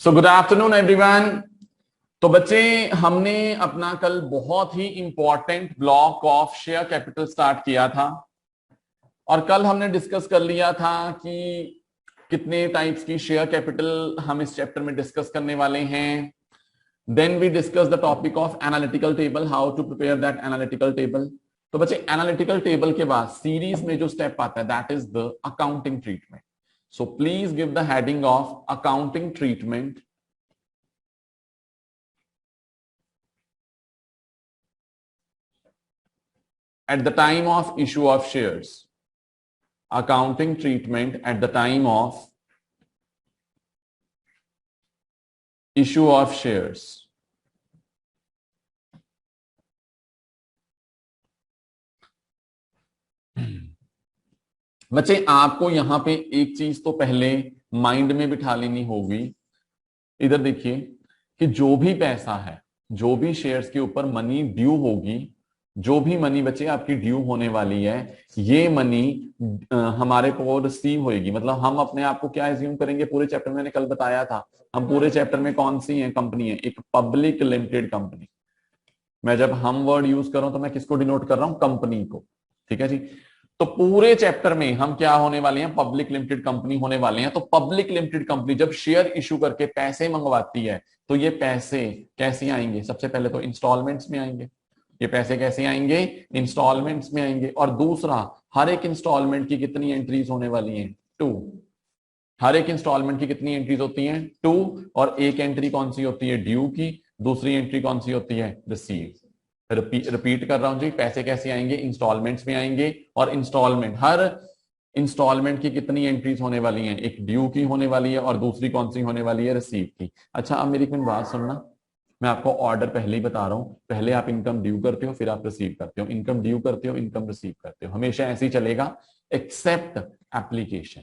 So good afternoon everyone. तो बच्चे, हमने अपना कल बहुत ही important block of share capital start किया था और कल हमने डिस्कस कर लिया था कि कितने टाइप्स की शेयर कैपिटल हम इस चैप्टर में डिस्कस करने वाले हैं। Then we discuss the topic of analytical table, how to prepare that analytical table. तो बच्चे, एनालिटिकल टेबल के बाद सीरीज में जो स्टेप आता है that is the accounting treatment. So please give the heading of accounting treatment at the time of issue of shares. Accounting treatment at the time of issue of shares. बच्चे, आपको यहां पे एक चीज तो पहले माइंड में बिठा लेनी होगी। इधर देखिए कि जो भी पैसा है, जो भी शेयर्स के ऊपर मनी ड्यू होगी, जो भी मनी बच्चे आपकी ड्यू होने वाली है, ये मनी हमारे को रिसीव होएगी। मतलब हम अपने आप को क्या एज्यूम करेंगे, पूरे चैप्टर में मैंने कल बताया था, हम पूरे चैप्टर में कौन सी है कंपनी है, एक पब्लिक लिमिटेड कंपनी। मैं जब हम वर्ड यूज कर रहा हूं तो मैं किसको डिनोट कर रहा हूं, कंपनी को। ठीक है जी। तो पूरे चैप्टर में हम क्या होने वाले हैं, पब्लिक लिमिटेड कंपनी होने वाले हैं। तो पब्लिक लिमिटेड कंपनी जब शेयर इशू करके पैसे मंगवाती है तो ये पैसे कैसे आएंगे, सबसे पहले तो इंस्टॉलमेंट्स में आएंगे। ये पैसे कैसे आएंगे, इंस्टॉलमेंट्स में आएंगे। और दूसरा, हर एक इंस्टॉलमेंट की कितनी एंट्रीज होने वाली हैं, 2। हर एक इंस्टॉलमेंट की कितनी एंट्रीज होती हैं, 2। और एक एंट्री कौन सी होती है, ड्यू की। दूसरी एंट्री कौन सी होती है, रिसीव। रिपीट कर रहा हूं जी, पैसे कैसे आएंगे, इंस्टॉलमेंट्स में आएंगे। और इंस्टॉलमेंट, हर इंस्टॉलमेंट की कितनी एंट्रीज होने वाली हैं, एक ड्यू की होने वाली है और दूसरी कौन सी होने वाली है, रिसीव की। अच्छा, अब मेरी एक मिनट बात सुनना, मैं आपको ऑर्डर पहले ही बता रहा हूं। पहले आप इनकम ड्यू करते हो, फिर आप रिसीव करते हो, इनकम ड्यू करते हो, इनकम रिसीव करते हो, हमेशा ऐसे ही चलेगा एक्सेप्ट एप्लीकेशन।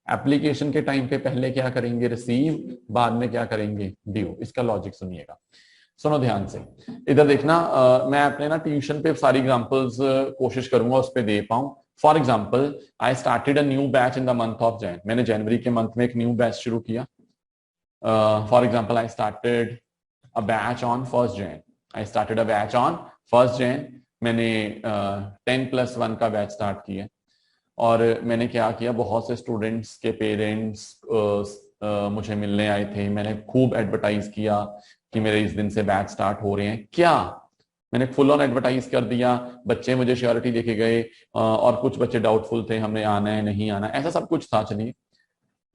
एप्लीकेशन के टाइम पे पहले क्या करेंगे, रिसीव, बाद में क्या करेंगे, ड्यू। इसका लॉजिक सुनिएगा, सुनो ध्यान से। इधर देखना, मैं अपने ना ट्यूशन पे सारी एग्जांपल्स कोशिश करूंगा उस पे दे पाऊं। For example, I started a new batch in the month of Jain. मैंने जनवरी के मंथ में एक न्यू बैच शुरू किया। For example, I started a batch on 1st Jan. I started a batch on 1st Jan. मैंने 10+1 का बैच स्टार्ट किया और मैंने क्या किया, बहुत से स्टूडेंट्स के पेरेंट्स मुझे मिलने आए थे। मैंने खूब एडवर्टाइज किया कि मेरे इस दिन से बैच स्टार्ट हो रहे हैं। क्या मैंने फुल ऑन एडवर्टाइज कर दिया, बच्चे मुझे श्योरिटी देके गए और कुछ बच्चे डाउटफुल थे, हमने आना है नहीं आना, ऐसा सब कुछ था। चलिए,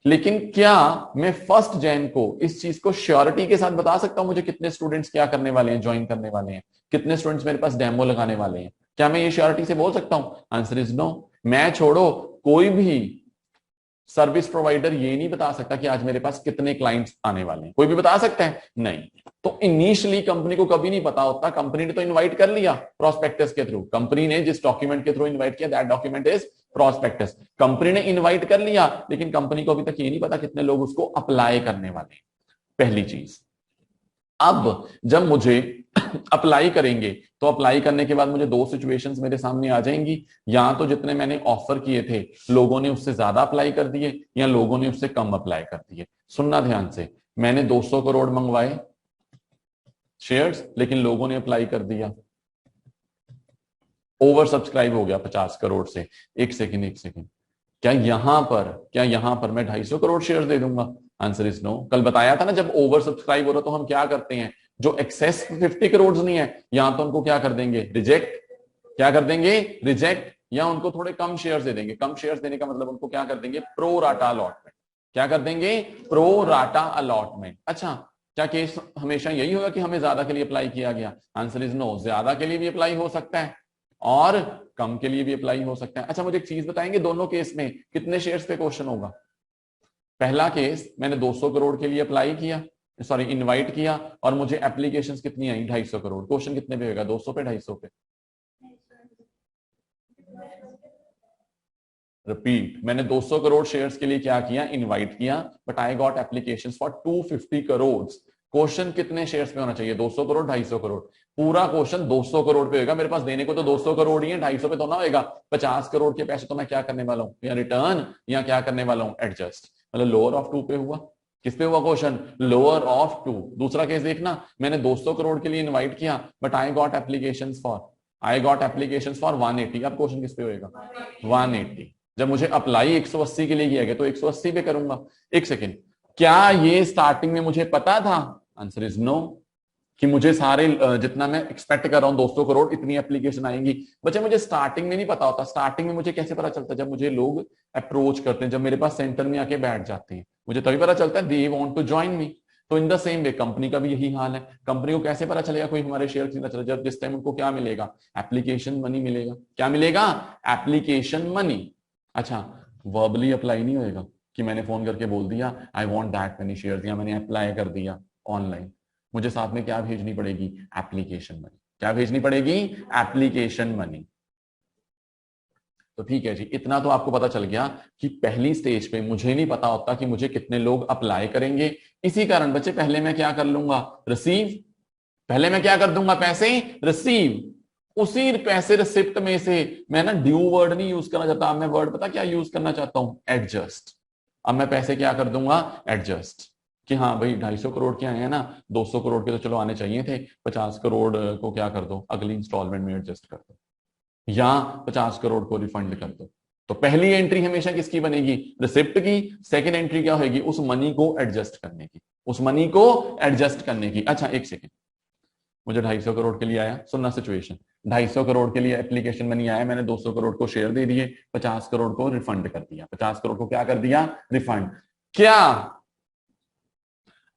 लेकिन क्या मैं 1st जैन को इस चीज को श्योरिटी के साथ बता सकता हूं मुझे कितने स्टूडेंट्स क्या करने वाले हैं, ज्वाइन करने वाले हैं, कितने स्टूडेंट्स मेरे पास डेमो लगाने वाले हैं? क्या मैं ये श्योरिटी से बोल सकता हूं? Answer is no. मैं छोड़ो, कोई भी सर्विस प्रोवाइडर ये नहीं बता सकता कि आज मेरे पास कितने क्लाइंट्स आने वाले हैं। कोई भी बता सकता है? नहीं। तो इनिशियली कंपनी को कभी नहीं पता होता। कंपनी ने तो इनवाइट कर लिया प्रोस्पेक्टस के थ्रू, कंपनी ने जिस डॉक्यूमेंट के थ्रू इनवाइट किया that document is prospectus. Company ने इनवाइट कर लिया, लेकिन कंपनी को अभी तक ये नहीं पता कितने लोग उसको अप्लाई करने वाले हैं। पहली चीज। अब जब मुझे अप्लाई करेंगे तो अप्लाई करने के बाद मुझे दो सिचुएशंस मेरे सामने आ जाएंगी, या तो जितने मैंने ऑफर किए थे लोगों ने उससे ज्यादा अप्लाई कर दिए, या लोगों ने उससे कम अप्लाई कर दिए। सुनना ध्यान से, मैंने 200 करोड़ मंगवाए शेयर्स, लेकिन लोगों ने अप्लाई कर दिया, ओवर सब्सक्राइब हो गया 50 करोड़ से। एक सेकेंड, क्या यहां पर मैं 250 करोड़ शेयर्स दे दूंगा? Answer is no. कल बताया था ना, जब ओवर सब्सक्राइब हो रहा तो हम क्या करते हैं, जो एक्सेस 50 करोड़ नहीं है, यहां तो उनको क्या कर देंगे, रिजेक्ट। क्या कर देंगे, रिजेक्ट, या उनको थोड़े कम शेयर्स दे देंगे। कम शेयर्स देने का मतलब उनको क्या कर देंगे, प्रो राटा अलॉटमेंट। क्या कर देंगे, प्रो राटा अलॉटमेंट। अच्छा, क्या केस हमेशा यही होगा कि हमें ज्यादा के लिए अप्लाई किया गया? Answer is no. ज्यादा के लिए भी अप्लाई हो सकता है और कम के लिए भी अप्लाई हो सकता है। अच्छा, मुझे एक चीज बताएंगे, दोनों केस में कितने शेयर्स पे क्वेश्चन होगा? पहला केस, मैंने 200 करोड़ के लिए अप्लाई किया, सॉरी इनवाइट किया, और मुझे एप्लीकेशंस कितनी आई, 250 करोड़। क्वेश्चन कितने पे होगा, 200 पे 250 पे? रिपीट, मैंने 200 करोड़ शेयर्स के लिए क्या किया, इनवाइट किया, but I got applications for 250 crore. Question कितने शेयर्स पे होना चाहिए, 200 करोड़ 250 करोड़? पूरा क्वेश्चन 200 करोड़ पे होगा। मेरे पास देने को तो 200 करोड़ ही है, 250 पे तो ना होगा। 50 करोड़ के पैसे तो मैं क्या करने वाला हूं, या रिटर्न, या क्या करने वाला हूं, एडजस्ट। मतलब लोअर ऑफ 2 पे हुआ। किस पे हुआ क्वेश्चन? Lower of two. दूसरा केस देखना, मैंने 200 करोड़ के लिए इनवाइट किया but I got applications for 180। अब क्वेश्चन किस पे होएगा? 180। जब मुझे अप्लाई 180 के लिए किया गया तो 180 पे करूंगा। एक सेकेंड, क्या ये स्टार्टिंग में मुझे पता था? आंसर इज नो, कि मुझे सारे जितना मैं एक्सपेक्ट कर रहा हूं 200 करोड़ इतनी एप्लीकेशन आएंगी। बच्चे मुझे स्टार्टिंग में नहीं पता होता। स्टार्टिंग में मुझे कैसे पता चलता? जब मुझे लोग अप्रोच करते हैं, जब मेरे पास सेंटर में आके बैठ जाते हैं, मुझे तभी पता चलता है they want to join me. तो in the same way company का भी यही हाल है। कंपनी को कैसे पता चलेगा कोई हमारे शेयर खरीदना चले? जब जिस टाइम उनको क्या मिलेगा? एप्लीकेशन मनी मिलेगा। क्या मिलेगा? Application money. अच्छा, वर्बली अप्लाई नहीं होएगा कि मैंने फोन करके बोल दिया I want that money share, या मैंने अप्लाई कर दिया ऑनलाइन। मुझे साथ में क्या भेजनी पड़ेगी? Application money. क्या भेजनी पड़ेगी? Application money. तो ठीक है जी, इतना तो आपको पता चल गया कि पहली स्टेज पे मुझे नहीं पता होता कि मुझे कितने लोग अप्लाई करेंगे। इसी कारण बच्चे पहले मैं क्या कर लूंगा? रिसीव। पहले मैं क्या कर दूंगा? पैसे रिसीव। उसी पैसे रिसिप्ट में से मैं ना ड्यू वर्ड नहीं यूज करना चाहता। अब मैं वर्ड पता क्या यूज करना चाहता हूं? एडजस्ट। अब मैं पैसे क्या कर दूंगा? एडजस्ट। कि हाँ भाई 250 करोड़ के आए हैं ना, 200 करोड़ के तो चलो आने चाहिए थे, 50 करोड़ को क्या कर दो? अगली इंस्टॉलमेंट में एडजस्ट कर दो, या 50 करोड़ को रिफंड कर दो। तो पहली एंट्री हमेशा किसकी बनेगी? रिसिप्ट की। सेकंड एंट्री क्या होगी? उस मनी को एडजस्ट करने की। उस मनी को एडजस्ट करने की। अच्छा एक सेकेंड, मुझे 250 करोड़ के लिए आया, सुनना सिचुएशन। 250 करोड़ के लिए एप्लीकेशन मनी आया, मैंने 200 करोड़ को शेयर दे दिए, 50 करोड़ को रिफंड कर दिया। 50 करोड़ को क्या कर दिया? रिफंड। क्या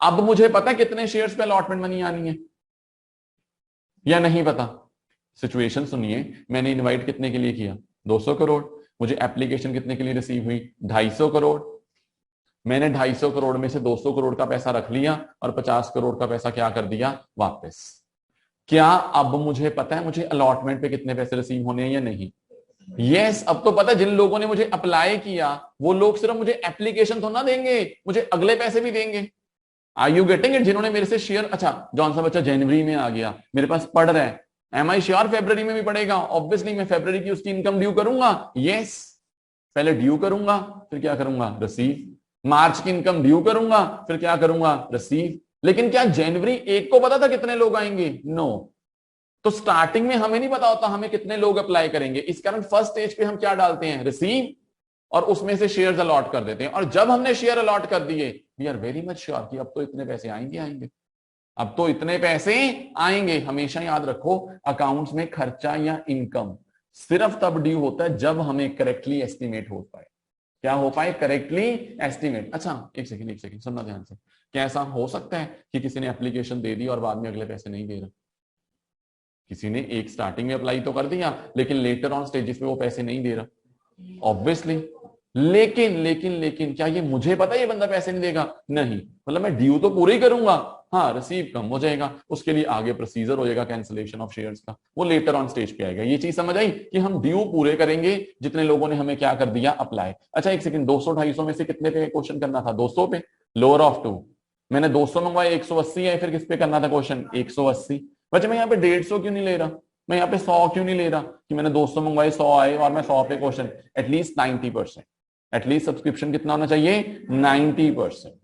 अब मुझे पता कितने शेयर्स पे अलॉटमेंट मनी आनी है या नहीं पता? सिचुएशन सुनिए, मैंने इनवाइट कितने के लिए किया? 200 करोड़। मुझे एप्लीकेशन कितने के लिए रिसीव हुई? 250 करोड़। मैंने 250 करोड़ में से 200 करोड़ का पैसा रख लिया और 50 करोड़ का पैसा क्या कर दिया? वापस। क्या अब मुझे पता है मुझे अलॉटमेंट पे कितने पैसे रिसीव होने हैं या नहीं? यस, अब तो पता है। जिन लोगों ने मुझे अप्लाई किया वो लोग सिर्फ मुझे एप्लीकेशन तो ना देंगे, मुझे अगले पैसे भी देंगे। Are you getting it? जिन्होंने मेरे से शेयर, अच्छा जौन सा बच्चा जनवरी में आ गया मेरे पास पढ़ रहा है, एम आई श्योर फरवरी में भी पढ़ेगा? ऑब्वियसली मैं फरवरी की उसकी इनकम ड्यू करूंगा। यस, पहले ड्यू करूंगा फिर क्या करूंगा? रिसीव। मार्च की इनकम ड्यू करूंगा फिर क्या करूंगा? रिसीव। लेकिन क्या जनवरी 1 को पता था कितने लोग आएंगे? नो। तो स्टार्टिंग में हमें नहीं पता होता हमें कितने लोग अप्लाई करेंगे। इस कारण फर्स्ट स्टेज पे हम क्या डालते हैं? रिसीव, और उसमें से शेयर्स अलॉट कर देते हैं। और जब हमने शेयर अलॉट कर दिए, we are very much sure कि अब तो इतने पैसे आएंगे, अब तो इतने पैसे आएंगे। हमेशा याद रखो, अकाउंट्स में खर्चा या इनकम सिर्फ तब ड्यू होता है जब हमें करेक्टली एस्टिमेट हो पाए। क्या हो पाए? Correctly estimate. अच्छा एक सेकंड सुनना ध्यान से। क्या ऐसा हो सकता है कि किसी ने एप्लीकेशन दे दी और बाद में अगले पैसे नहीं दे रहा? किसी ने एक स्टार्टिंग में अप्लाई तो कर दिया लेकिन लेटर ऑन स्टेजेस पे वो पैसे नहीं दे रहा, ऑब्वियसली। लेकिन क्या ये मुझे पता है ये बंदा पैसे नहीं देगा? नहीं। मतलब मैं ड्यू तो पूरे ही करूंगा, हाँ रिसीव कम हो जाएगा, उसके लिए आगे प्रोसीजर हो जाएगा कैंसिलेशन ऑफ शेयर्स का, वो लेटर ऑन स्टेज पे आएगा। ये चीज समझ आई कि हम ड्यू पूरे करेंगे जितने लोगों ने हमें क्या कर दिया? अप्लाई। अच्छा एक सेकंड, 200-250 में से कितने पे क्वेश्चन करना था? 200 पे, लोअर ऑफ टू। मैंने 200 मंगवाया, 180 है, फिर किस पे करना था क्वेश्चन? 180। बच्चे मैं यहाँ पे 150 क्यों नहीं ले रहा? मैं यहाँ पे 100 क्यों नहीं ले रहा कि मैंने 200 मंगवाए 100 आए और मैं 100 पे क्वेश्चन? एटलीस्ट 90%, एटलीस्ट सब्सक्रिप्शन कितना होना चाहिए? 90%।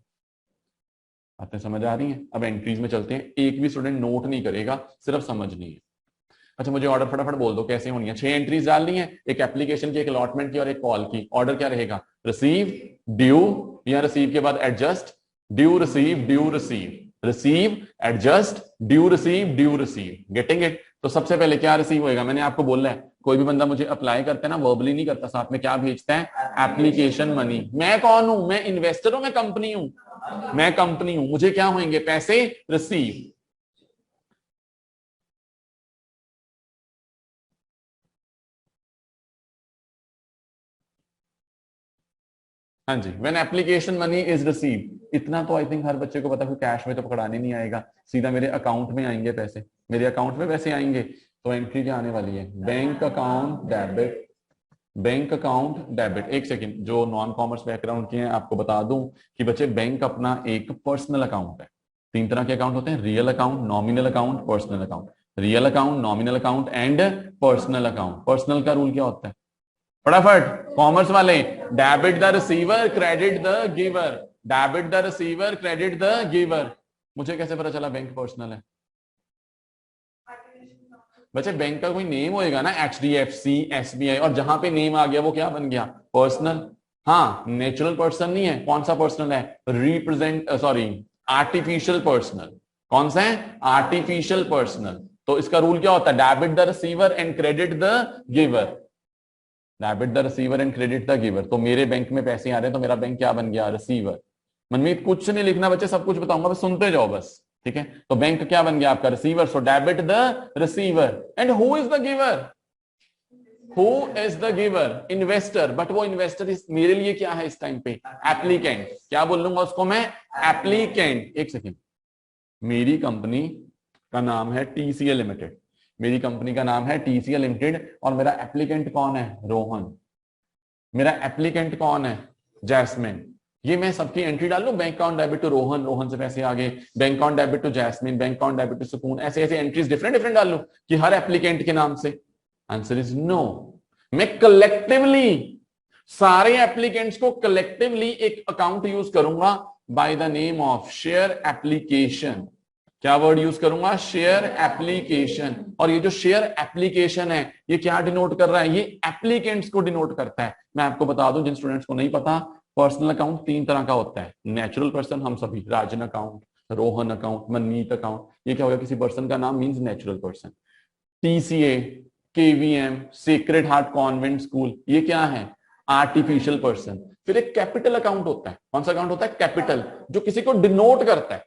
बातें समझ आ रही हैं? अब एंट्रीज में चलते हैं। एक भी स्टूडेंट नोट नहीं करेगा, सिर्फ समझनी है। अच्छा मुझे ऑर्डर फटाफट बोल दो कैसे होनी है। 6 एंट्रीज डालनी है, एक एप्लीकेशन की, एक अलॉटमेंट की और एक कॉल की। ऑर्डर क्या रहेगा? रिसीव, ड्यू, या रिसीव के बाद adjust, due receive, due receive, receive adjust, due receive, due receive. Getting it? तो सबसे पहले क्या रिसीव होएगा? मैंने आपको बोलना है, कोई भी बंदा मुझे अप्लाई करता है ना, वर्बली नहीं करता, साथ में क्या भेजता है? Application money. मैं कौन हूं? मैं इन्वेस्टर हूं, मैं कंपनी हूं? मैं कंपनी हूं, मुझे क्या होंगे? पैसे रिसीव। हाँ जी, when application money is receive. इतना तो आई थिंक हर बच्चे को पता है, कैश में तो पकड़ाने नहीं आएगा, सीधा मेरे अकाउंट में आएंगे पैसे, मेरे अकाउंट में पैसे आएंगे। तो एंट्री क्या आने वाली है? Bank account debit, bank account debit. एक सेकंड, जो नॉन कॉमर्स बैकग्राउंड के हैं आपको बता दूं कि बच्चे बैंक अपना एक पर्सनल अकाउंट है। 3 तरह के अकाउंट होते हैं, real account, nominal account, personal account. Real account, nominal account and personal account. Personal का रूल क्या होता है? फटाफट कॉमर्स वाले, debit the receiver, credit the giver. Debit the receiver, credit the giver. मुझे कैसे पता चला बैंक पर्सनल है? बच्चे बैंक का कोई नेम होएगा ना, HDFC, SBI, और जहां पे नेम आ गया वो क्या बन गया? पर्सनल। हाँ, नेचुरल पर्सन नहीं है। कौन सा पर्सनल है? Represent sorry artificial personal. कौन सा है? Artificial personal. तो इसका रूल क्या होता है? Debit the receiver and credit the giver. Debit the receiver and credit the giver. तो मेरे बैंक में पैसे आ रहे हैं, तो मेरा बैंक क्या बन गया? रिसीवर। मनमीत कुछ नहीं लिखना बच्चे, सब कुछ बताऊंगा, बस सुनते जाओ बस। ठीक है, तो बैंक क्या बन गया आपका? Receiver. So debit the receiver and who is the giver? Who is the giver? Investor. But वो इन्वेस्टर इस मेरे लिए क्या है इस टाइम पे? एप्लीकेंट। क्या बोल लूंगा उसको मैं? एप्लीकेंट। एक सेकेंड, मेरी कंपनी का नाम है TCL लिमिटेड। मेरी कंपनी का नाम है TCL लिमिटेड, और मेरा एप्लीकेंट कौन है? रोहन। मेरा एप्लीकेंट कौन है? जैस्मिन। ये मैं सबकी एंट्री डाल लूं, bank account debit to Rohan, Rohan से पैसे आ गए, bank account debit to Jasmine, bank account debit to Sukoon, ऐसे ऐसे एंट्रीज डिफरेंट डिफरेंट डाल लूं कि हर एप्लीकेंट के नाम से? Answer is no. मैं कलेक्टिवली सारे एप्लीकेंट्स को कलेक्टिवली एक अकाउंट यूज करूंगा by the name of share application. क्या वर्ड यूज करूंगा? Share application. और ये जो शेयर एप्लीकेशन है, ये क्या डिनोट कर रहा है? ये एप्लीकेंट्स को डिनोट करता है। मैं आपको बता दूं जिन स्टूडेंट्स को नहीं पता, पर्सनल अकाउंट 3 तरह का होता है। नेचुरल पर्सन, हम सभी, राजन अकाउंट, रोहन अकाउंट, मनमीत अकाउंट, ये क्या होगा? किसी पर्सन का नाम means natural person. TCA, KVM, sacred heart convent school, ये क्या है? Artificial person. फिर एक कैपिटल अकाउंट होता है। कौन सा अकाउंट होता है? कैपिटल, जो किसी को डिनोट करता है,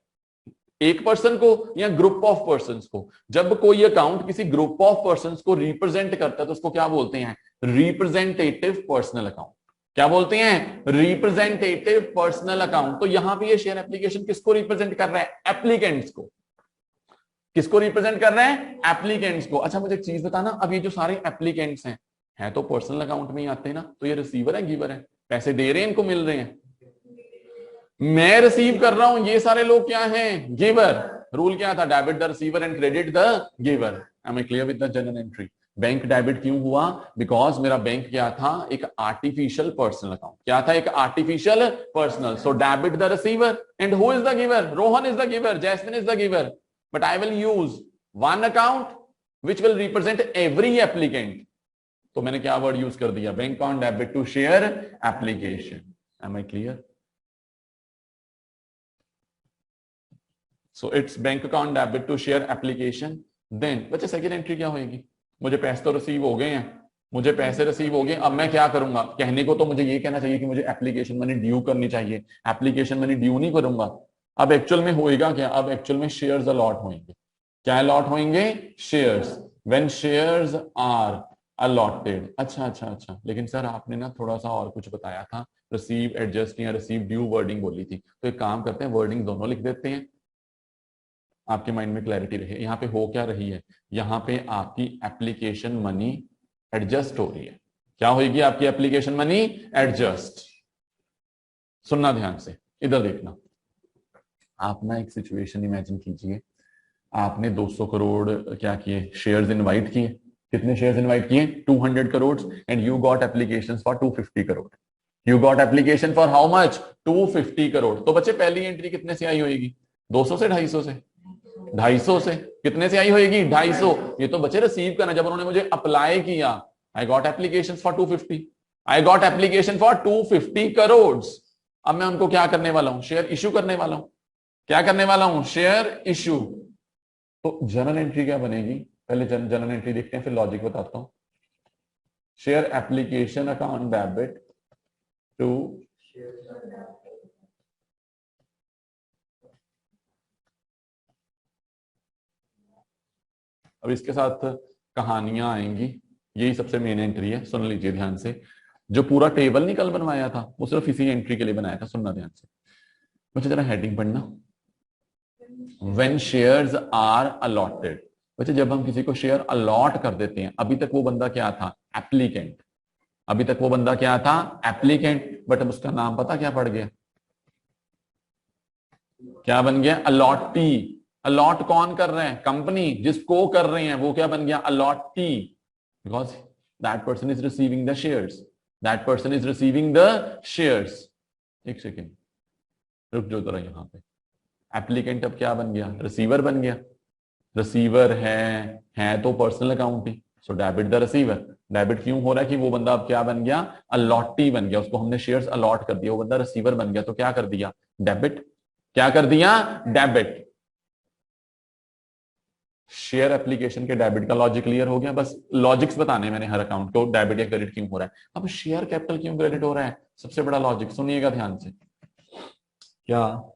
एक पर्सन को या ग्रुप ऑफ पर्संस को। जब कोई अकाउंट किसी ग्रुप ऑफ पर्संस को रिप्रेजेंट करता है तो उसको क्या बोलते हैं? Representative personal account. क्या बोलते हैं? Representative personal account. तो यहां पे ये शेयर एप्लीकेशन किसको रिप्रेजेंट कर रहा है? एप्लीकेंट्स को। किसको रिप्रेजेंट कर रहे हैं? एप्लीकेंट्स को। अच्छा मुझे एक चीज बताना, अब ये जो सारे एप्लीकेंट्स हैं तो पर्सनल अकाउंट में ही आते हैं ना, तो ये रिसीवर है गिवर है? पैसे दे रहे हैं, इनको मिल रहे हैं, मैं रिसीव कर रहा हूं, ये सारे लोग क्या हैं? गिवर। रूल क्या था? Debit the receiver and credit the giver. Am I clear with the general entry? Bank debit क्यों हुआ? बिकॉज मेरा बैंक क्या था? एक आर्टिफिशियल पर्सनल अकाउंट। क्या था? एक artificial personal. So debit the receiver and who is the giver? Rohan is the giver, Jasmine is the giver, but I will use one account which will represent every applicant. तो मैंने क्या word use कर दिया? Bank account debit to share application. Am I clear? So it's bank account debit to share application. Then बच्चे second entry क्या होगी? मुझे पैसे तो रिसीव हो गए हैं, मुझे पैसे रिसीव हो गए, अब मैं क्या करूंगा? कहने को तो मुझे ये कहना चाहिए कि मुझे एप्लीकेशन मनी ड्यू करनी चाहिए, एप्लीकेशन मनी ड्यू नहीं करूंगा। अब एक्चुअल में होएगा क्या? अब एक्चुअल में शेयर्स अलॉट होंगे। क्या अलॉट होंगे? Shares. When shares are allotted. अच्छा अच्छा अच्छा, लेकिन सर आपने ना थोड़ा सा और कुछ बताया था, रिसीव एडजस्ट या रिसीव ड्यू वर्डिंग बोली थी, तो एक काम करते हैं वर्डिंग दोनों लिख देते हैं, आपके माइंड में क्लैरिटी रहे। यहां पे हो क्या रही है? यहां पे आपकी एप्लीकेशन मनी एडजस्ट हो रही है। क्या होगी आपकी एप्लीकेशन मनी? एडजस्ट। सुनना ध्यान से, इधर देखना। आप ना एक सिचुएशन इमेजिन कीजिए, आपने 200 करोड़ क्या किए? शेयर्स इनवाइट किए। कितने शेयर्स इनवाइट किए? 200 crore, and you got applications for 250 crore. You got application for how much? 250 crore. तो बच्चे पहली एंट्री कितने से आई होगी? 200 से 250 से? 250 से। कितने से आई होगी? 250। ये तो बच्चे रिसीव करना, जब उन्होंने मुझे अप्लाई किया, I got application for 250, I got application for 250 crore. अब मैं उनको क्या करने वाला हूं? शेयर इश्यू करने वाला हूं। क्या करने वाला हूं? Share issue. तो जर्नल एंट्री क्या बनेगी? पहले जर्नल एंट्री देखते हैं, फिर लॉजिक बताता हूं। Share application account debit to अब इसके साथ कहानियां आएंगी, यही सबसे मेन एंट्री है, सुन लीजिए ध्यान से। जो पूरा टेबल नहीं कल बनवाया था वो सिर्फ इसी एंट्री के लिए बनाया था, सुनना ध्यान से। बच्चे जरा हेडिंग पढ़ना, व्हेन शेयर्स आर अलॉटेड। बच्चे जब हम किसी को शेयर अलॉट कर देते हैं, अभी तक वो बंदा क्या था? एप्लीकेंट। अभी तक वो बंदा क्या था? एप्लीकेंट। बट अब उसका नाम पता क्या पड़ गया? क्या बन गया? अलॉटी। अलॉट कौन कर रहे हैं? कंपनी। जिसको कर रहे हैं वो क्या बन गया? Allottee. Because that person is receiving the shares, that person is receiving the shares. एक सेकेंड, रुक जो जरा यहाँ पे, एप्लीकेंट अब क्या बन गया, रिसीवर बन गया। रिसीवर है तो personal account he, so debit the receiver. Debit क्यों हो रहा है कि वो बंदा अब क्या बन गया, अलॉटी बन गया, उसको हमने शेयर्स अलॉट कर दिया, वो बंदा रिसीवर बन गया, तो क्या कर दिया, डेबिट। क्या कर दिया, डेबिट। शेयर एप्लीकेशन के डेबिट का लॉजिक क्लियर हो गया। बस लॉजिक्स बताने मैंने हर अकाउंट को डेबिट या क्रेडिट क्यों हो रहा है। अब शेयर कैपिटल क्यों क्रेडिट हो रहा है, सबसे बड़ा लॉजिक सुनिएगा ध्यान से। क्या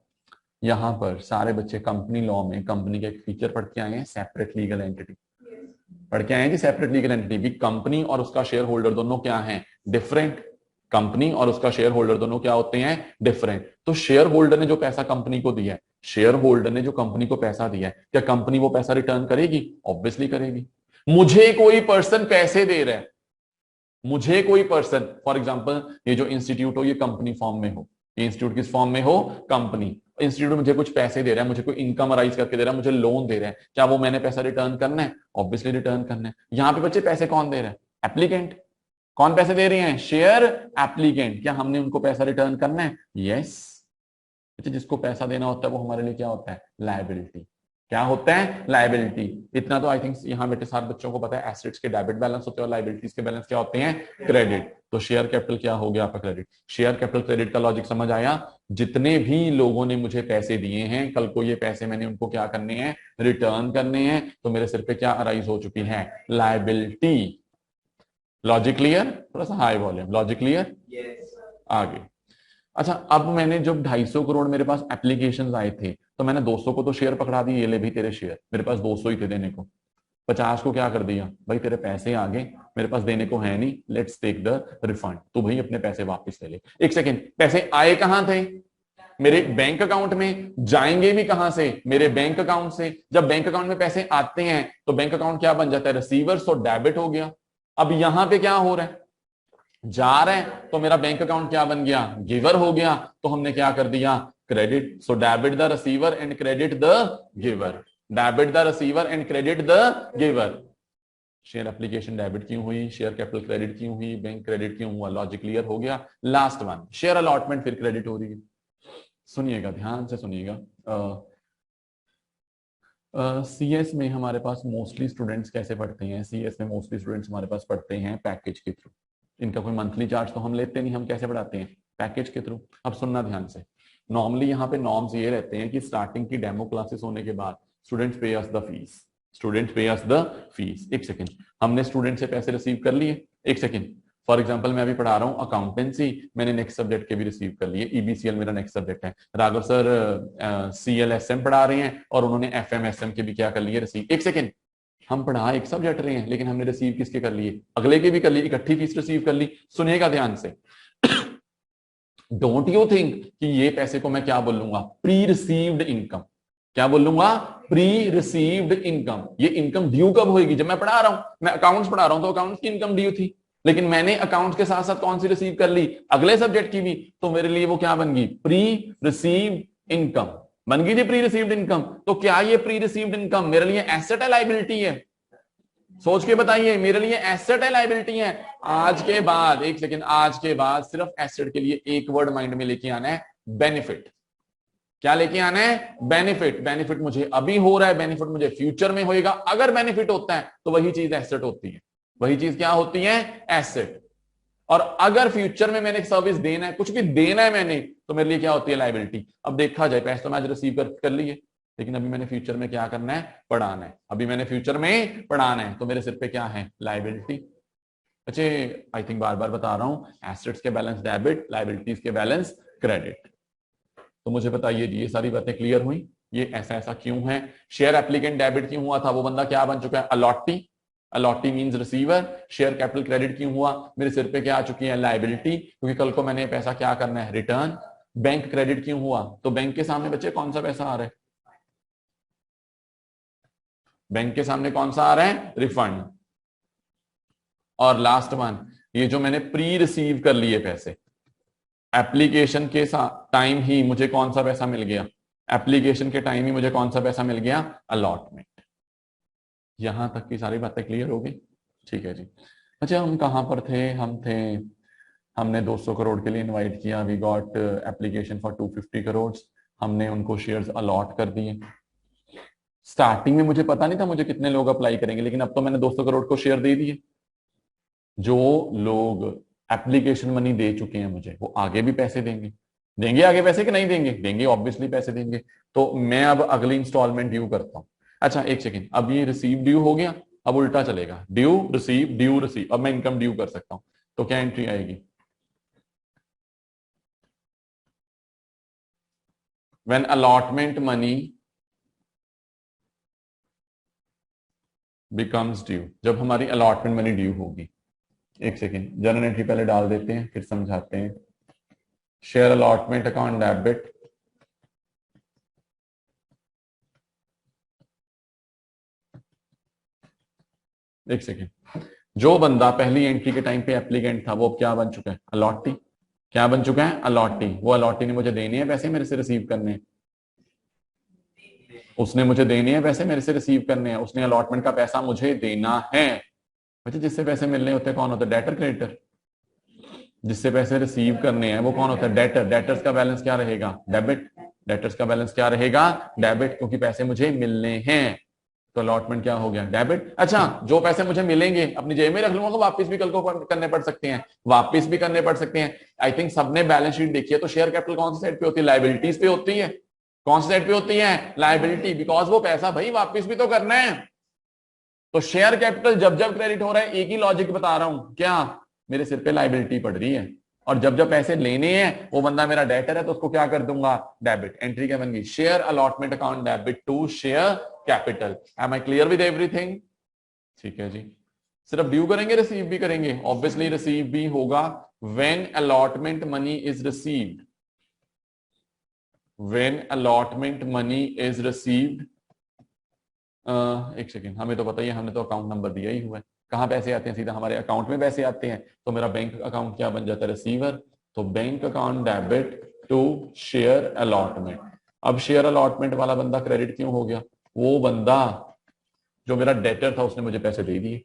यहां पर सारे बच्चे कंपनी लॉ में कंपनी का एक फीचर पढ़ के आए हैं, सेपरेट लीगल एंटिटी पढ़ के आए हैं कि सेपरेट लीगल एंटिटी भी, कंपनी और उसका शेयर होल्डर दोनों क्या है, डिफरेंट। कंपनी और उसका शेयर होल्डर दोनों क्या होते हैं, डिफरेंट। तो शेयर होल्डर ने जो पैसा कंपनी को दिया है, शेयर होल्डर ने जो कंपनी को पैसा दिया है, क्या कंपनी वो पैसा रिटर्न करेगी, ऑब्वियसली करेगी। मुझे कोई पर्सन पैसे दे रहा है, मुझे कोई पर्सन, फॉर एग्जांपल ये जो इंस्टीट्यूट हो ये कंपनी फॉर्म में हो, ये इंस्टीट्यूट किस फॉर्म में हो, कंपनी। इंस्टीट्यूट मुझे कुछ पैसे दे रहा है, मुझे कोई इनकम अराइज करके दे रहा है, मुझे लोन दे रहा है, क्या वो मैंने पैसा रिटर्न करना है, ऑब्वियसली रिटर्न करना है। यहां पे बच्चे पैसे कौन दे रहा है, एप्लीकेंट। कौन पैसे दे रहे हैं, शेयर एप्लीकेंट। क्या हमने उनको पैसा रिटर्न करना है, यस। जिसको पैसा देना होता है वो हमारे लिए क्या होता है, लायबिलिटी। क्या होता है, लायबिलिटी। इतना तो आई थिंक यहाँ बेटे सारे बच्चों को पता है, एसेट्स के डेबिट बैलेंस होते हैं और लायबिलिटीज के बैलेंस क्या होते हैं, क्रेडिट। तो शेयर कैपिटल क्या हो गया आपका, क्रेडिट। शेयर कैपिटल क्रेडिट का लॉजिक समझ आया। जितने भी लोगों ने मुझे पैसे दिए हैं, कल को ये पैसे मैंने उनको क्या करने हैं, रिटर्न करने हैं, तो मेरे सिर पे क्या अराइज हो चुकी है, लायबिलिटी। लॉजिक क्लियर, थोड़ा सा हाई वॉल्यूम, लॉजिक क्लियर। आगे अच्छा, अब मैंने जब 250 करोड़ मेरे पास एप्लीकेशंस आए थे, तो मैंने 200 को तो शेयर पकड़ा दिए, ये ले भी तेरे शेयर, मेरे पास 200 ही थे देने को। 50 को क्या कर दिया, भाई तेरे पैसे आ गए, मेरे पास देने को है नहीं, लेट्स टेक द रिफंड। तो भाई अपने पैसे वापस ले ले। एक सेकेंड, पैसे आए कहां थे, मेरे बैंक अकाउंट में, जाएंगे भी कहां से, मेरे बैंक अकाउंट से। जब बैंक अकाउंट में पैसे आते हैं तो बैंक अकाउंट क्या बन जाता है, रिसीवर, सो डेबिट हो गया। अब यहां पे क्या हो रहा है, जा रहे हैं तो मेरा बैंक अकाउंट क्या बन गया, गिवर हो गया, तो हमने क्या कर दिया, credit. So debit the receiver and credit the giver, debit the receiver and credit the giver. Share application debit क्यों हुई, शेयर कैपिटल क्रेडिट क्यों हुई, बैंक क्रेडिट क्यों हुआ, लॉजिक क्लियर हो गया। लास्ट वन, शेयर अलॉटमेंट फिर क्रेडिट हो रही है। सुनिएगा ध्यान से सुनिएगा। सीएस में हमारे पास मोस्टली स्टूडेंट्स कैसे पढ़ते हैं, सीएस में मोस्टली स्टूडेंट्स हमारे पास पढ़ते हैं पैकेज के थ्रू। इनका कोई मंथली चार्ज तो हम लेते नहीं, हम कैसे पढ़ाते हैं, पैकेज के थ्रू। अब सुनना ध्यान से, नॉर्मली यहाँ पे नॉर्म्स ये रहते हैं कि स्टार्टिंग की डेमो क्लासेस होने के बाद स्टूडेंट्स पे अस द फीस, स्टूडेंट्स पे अस द फीस। एक सेकेंड, हमने स्टूडेंट से पैसे रिसीव कर लिए, एक सेकेंड, फॉर एग्जांपल मैं अभी पढ़ा रहा हूं अकाउंटेंसी, मैंने नेक्स्ट सब्जेक्ट के भी रिसीव कर लिए, ईबीसीएल मेरा नेक्स्ट सब्जेक्ट है, राघव सर सीएलएसएम पढ़ा रहे हैं और उन्होंने एफएमएसएम के भी क्या कर लिए, रिसीव। एक सेकेंड, हम पढ़ा एक सब्जेक्ट रहे हैं लेकिन हमने रिसीव किसके कर लिए, अगले के भी कर लिए, इकट्ठी फीस रिसीव कर ली। सुनिएगा ध्यान से, डोंट यू थिंक कि ये पैसे को मैं क्या बोलूंगा, प्री रिसीव्ड इनकम। क्या बोलूंगा, प्री रिसीव्ड इनकम। ये इनकम ड्यू कब होगी, जब मैं पढ़ा रहा हूं, मैं अकाउंट्स पढ़ा रहा हूं तो अकाउंट्स की इनकम ड्यू थी, लेकिन मैंने अकाउंट्स के साथ साथ कौन सी रिसीव कर ली, अगले सब्जेक्ट की भी, तो मेरे लिए वो क्या बन गई, प्री रिसीव्ड इनकम बन गई थी, प्री रिसीव्ड इनकम। तो क्या ये प्री रिसीव्ड इनकम मेरे लिए एसेट है, लायबिलिटी है, सोच के बताइए, मेरे लिए एसेट है, लायबिलिटी है। आज के बाद, एक सेकेंड, आज के बाद सिर्फ एसेट के लिए एक वर्ड माइंड में लेके आना है, बेनिफिट। क्या लेके आना है, बेनिफिट। बेनिफिट मुझे अभी हो रहा है, बेनिफिट मुझे फ्यूचर में होएगा। अगर बेनिफिट होता है तो वही चीज एसेट होती है, वही चीज क्या होती है, एसेट। और अगर फ्यूचर में मैंने सर्विस देना है, कुछ भी देना है मैंने, तो मेरे लिए क्या होती है, लायबिलिटी। अब देखा जाए, पैसे तो मैं आज रिसीव कर लिए, लेकिन अभी मैंने फ्यूचर में क्या करना है, पढ़ाना है। अभी मैंने फ्यूचर में पढ़ाना है, तो मेरे सिर पे क्या है, लायबिलिटी। अच्छा, आई थिंक बार बार बता रहा हूं, एसेट्स के बैलेंस डेबिट, लायबिलिटीज के बैलेंस क्रेडिट। तो मुझे बताइए जी, ये सारी बातें क्लियर हुई, ये ऐसा ऐसा क्यों है। शेयर एप्लीकेंट डेबिट क्यों हुआ था, वो बंदा क्या बन चुका है, allottee. Allottee means receiver. Share capital credit क्यों हुआ, मेरे सिर पे क्या आ चुकी है, लायबिलिटी, क्योंकि कल को मैंने पैसा क्या करना है, रिटर्न। बैंक क्रेडिट क्यों हुआ, तो बैंक के सामने बच्चे कौन सा पैसा आ रहा है, बैंक के सामने कौन सा आ रहा है, रिफंड। और लास्ट वन, ये जो मैंने प्री रिसीव कर लिए पैसे, एप्लीकेशन के टाइम ही मुझे कौन सा पैसा मिल गया, एप्लीकेशन के टाइम ही मुझे कौन सा पैसा मिल गया, अलॉटमेंट। यहां तक की सारी बातें क्लियर हो गई, ठीक है जी। अच्छा, हम कहां पर थे, हम थे हमने 200 करोड़ के लिए इनवाइट किया, we got application for 250 crore, हमने उनको शेयर्स अलॉट कर दिए। स्टार्टिंग में मुझे पता नहीं था मुझे कितने लोग अप्लाई करेंगे, लेकिन अब तो मैंने 200 करोड़ को शेयर दे दिए। जो लोग एप्लीकेशन मनी दे चुके हैं मुझे, वो आगे भी पैसे देंगे। देंगे आगे पैसे कि नहीं देंगे? देंगे, ऑब्वियसली पैसे देंगे। तो मैं अब अगली इंस्टॉलमेंट ड्यू करता हूं। अच्छा एक सेकेंड, अब ये रिसीव ड्यू हो गया, अब उल्टा चलेगा, ड्यू रिसीव। अब मैं इनकम ड्यू कर सकता हूं। तो क्या एंट्री आएगी? When allotment money becomes due, जब हमारी अलॉटमेंट मनी ड्यू होगी। एक सेकेंड, जर्नल एंट्री पहले डाल देते हैं फिर समझाते हैं। शेयर अलॉटमेंट अकाउंट डेबिट, एक सेकेंड, जो बंदा पहली एंट्री के टाइम पे एप्लीकेंट था वो अब क्या बन चुका है? अलॉटी। क्या बन चुका है? अलॉटी। वो अलॉटी ने मुझे देने हैं पैसे, मेरे से रिसीव करने हैं। उसने मुझे देने हैं पैसे, मेरे से रिसीव करने हैं। उसने अलॉटमेंट का पैसा मुझे देना है। अच्छा, जिससे पैसे मिलने होते हैं कौन होता है? Debtor creditor. जिससे पैसे रिसीव करने हैं वो कौन होता है? डेटर। डेटर्स का बैलेंस क्या रहेगा? डेबिट। डेटर्स का बैलेंस क्या रहेगा? डेबिट, क्योंकि पैसे मुझे मिलने हैं। तो अलॉटमेंट क्या हो गया? डेबिट। अच्छा, जो पैसे मुझे मिलेंगे अपनी जेब में रख लूंगा, तो वापस भी कल को करने पड़ सकते हैं, वापस भी करने पड़ सकते हैं। आई थिंक सबने बैलेंस शीट देखी है। तो शेयर कैपिटल कौन सी साइड पे होती है? लाइबिलिटीज पे होती है। कौन सी साइड पे होती है? लाइबिलिटी, बिकॉज वो पैसा भाई वापस भी तो करना है। तो शेयर कैपिटल जब जब क्रेडिट हो रहा है, एक ही लॉजिक बता रहा हूं, क्या मेरे सिर पे लाइबिलिटी पड़ रही है, और जब जब पैसे लेने हैं वो बंदा मेरा डेटर है, तो उसको क्या कर दूंगा? डेबिट। एंट्री क्या बन गई? Share allotment account debit to share capital. Am I clear with everything? ठीक है जी। सिर्फ ड्यू करेंगे, रिसीव भी करेंगे? ऑब्वियसली रिसीव भी होगा। When allotment money is received, when allotment money is received, एक सेकेंड, हमें तो पता ही है, हमने तो अकाउंट नंबर दिया ही हुआ है। कहां पैसे आते हैं? सीधा हमारे अकाउंट में पैसे आते हैं। तो मेरा बैंक अकाउंट क्या बन जाता है? रिसीवर। तो bank account debit to share allotment. अब शेयर अलॉटमेंट वाला बंदा क्रेडिट क्यों हो गया? वो बंदा जो मेरा डेटर था उसने मुझे पैसे दे दिए,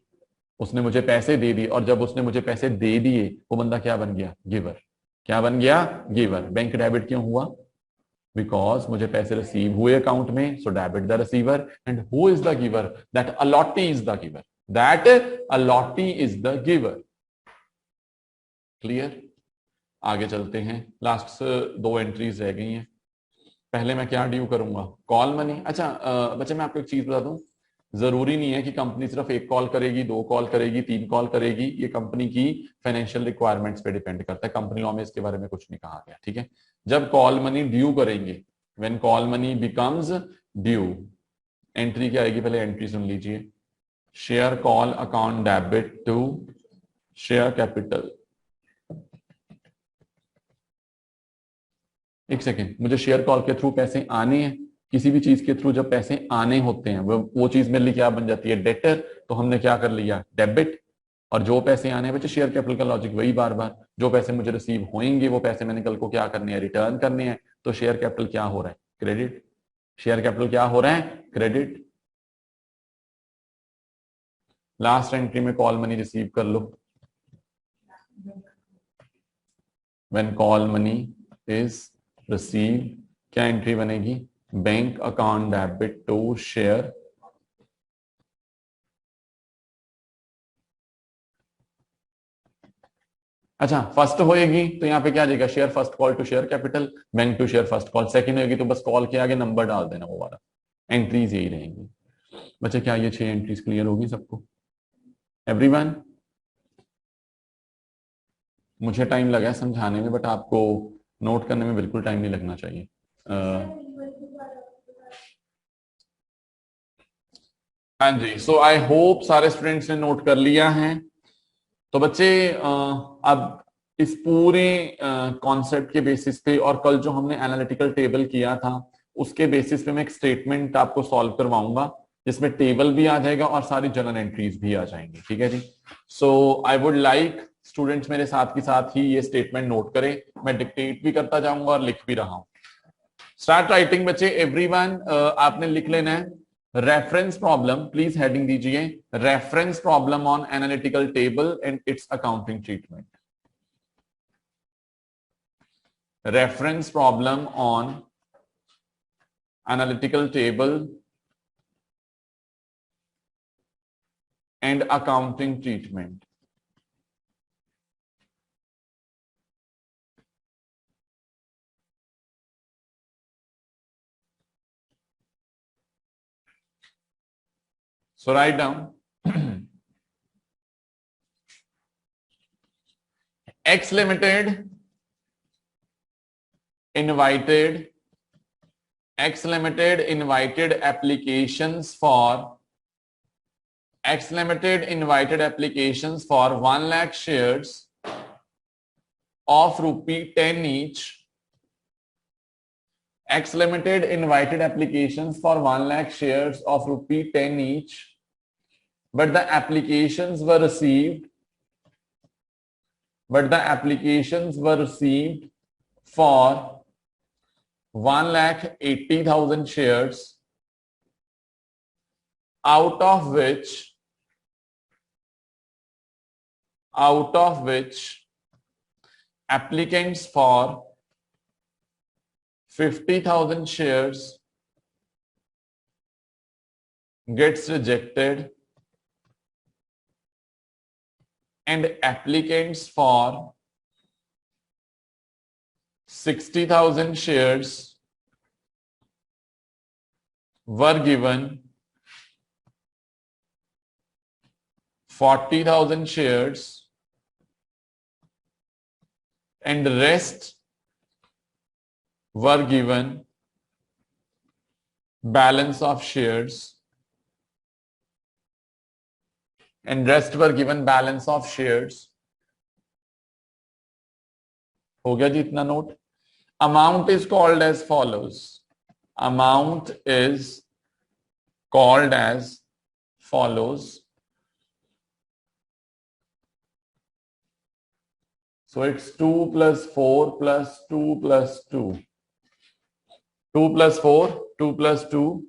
उसने मुझे पैसे दे दिए, और जब उसने मुझे पैसे दे दिए वो बंदा क्या बन गया? गिवर। क्या बन गया? गिवर। बैंक डेबिट क्यों हुआ? बिकॉज मुझे पैसे रिसीव हुए अकाउंट में, सो debit the receiver. And who is the giver? That allottee is the giver. That allottee is the giver. Clear? आगे चलते हैं। लास्ट 2 एंट्रीज रह गई हैं। पहले मैं क्या ड्यू करूंगा? Call money. अच्छा बच्चे मैं आपको एक चीज बता दूं, जरूरी नहीं है कि कंपनी सिर्फ 1 कॉल करेगी, 2 कॉल करेगी, 3 कॉल करेगी। ये कंपनी की फाइनेंशियल रिक्वायरमेंट्स पे डिपेंड करता है। कंपनी लॉ में इसके बारे में कुछ नहीं कहा गया, ठीक है। जब कॉल मनी ड्यू करेंगे, when call money becomes due, entry क्या आएगी? पहले एंट्री सुन लीजिए। Share call account debit to share capital. एक सेकेंड, मुझे शेयर कॉल के थ्रू पैसे आने हैं। किसी भी चीज के थ्रू जब पैसे आने होते हैं वो चीज मेरे लिए क्या बन जाती है? डेटर। तो हमने क्या कर लिया? डेबिट। और जो पैसे आने हैं बच्चे, शेयर कैपिटल का लॉजिक वही बार बार, जो पैसे मुझे रिसीव होंगे वो पैसे मैंने कल को क्या करने हैं? रिटर्न करने हैं। तो शेयर कैपिटल क्या हो रहा है? क्रेडिट। शेयर कैपिटल क्या हो रहा है? क्रेडिट। लास्ट एंट्री में कॉल मनी रिसीव कर लो। When call money is receive, क्या एंट्री बनेगी? Bank account debit to share. अच्छा, फर्स्ट होएगी तो यहाँ पे क्या जाएगा? Share first call to share capital, bank to share first call. Second होगी तो बस कॉल के आगे नंबर डाल देना, वो वाला। एंट्रीज यही रहेंगी बच्चे। क्या ये 6 एंट्रीज क्लियर होगी सबको? एवरीवन? मुझे टाइम लगा है समझाने में, बट आपको नोट करने में बिल्कुल टाइम नहीं लगना चाहिए। हाँ जी, सो आई होप सारे स्टूडेंट्स ने नोट कर लिया है। तो बच्चे अब इस पूरे कॉन्सेप्ट के बेसिस पे, और कल जो हमने एनालिटिकल टेबल किया था उसके बेसिस पे मैं एक स्टेटमेंट आपको सॉल्व करवाऊंगा, जिसमें टेबल भी आ जाएगा और सारी जर्नल एंट्रीज भी आ जाएंगी, ठीक है जी। सो आई वुड लाइक स्टूडेंट्स मेरे साथ के साथ ही ये स्टेटमेंट नोट करें। मैं डिक्टेट भी करता जाऊंगा और लिख भी रहा हूं। स्टार्ट राइटिंग बच्चे, एवरीवन। आपने लिख लेना है रेफरेंस प्रॉब्लम, प्लीज हेडिंग दीजिए reference problem on analytical table and it's accounting treatment. reference problem on analytical table and accounting treatment. So write down X Limited invited applications for X Limited invited applications for 1 lakh shares of ₹10 each. X Limited invited applications for 1 lakh shares of ₹10 each, but the applications were received for 1,80,000 shares, out of which applicants for 50,000 shares gets rejected and applicants for 60,000 shares were given 40,000 shares and the rest were given balance of shares हो गया जी इतना note. Amount is called as follows. So it's 2 plus 4 plus 2 plus 2. 2 plus 4, 2 plus 2.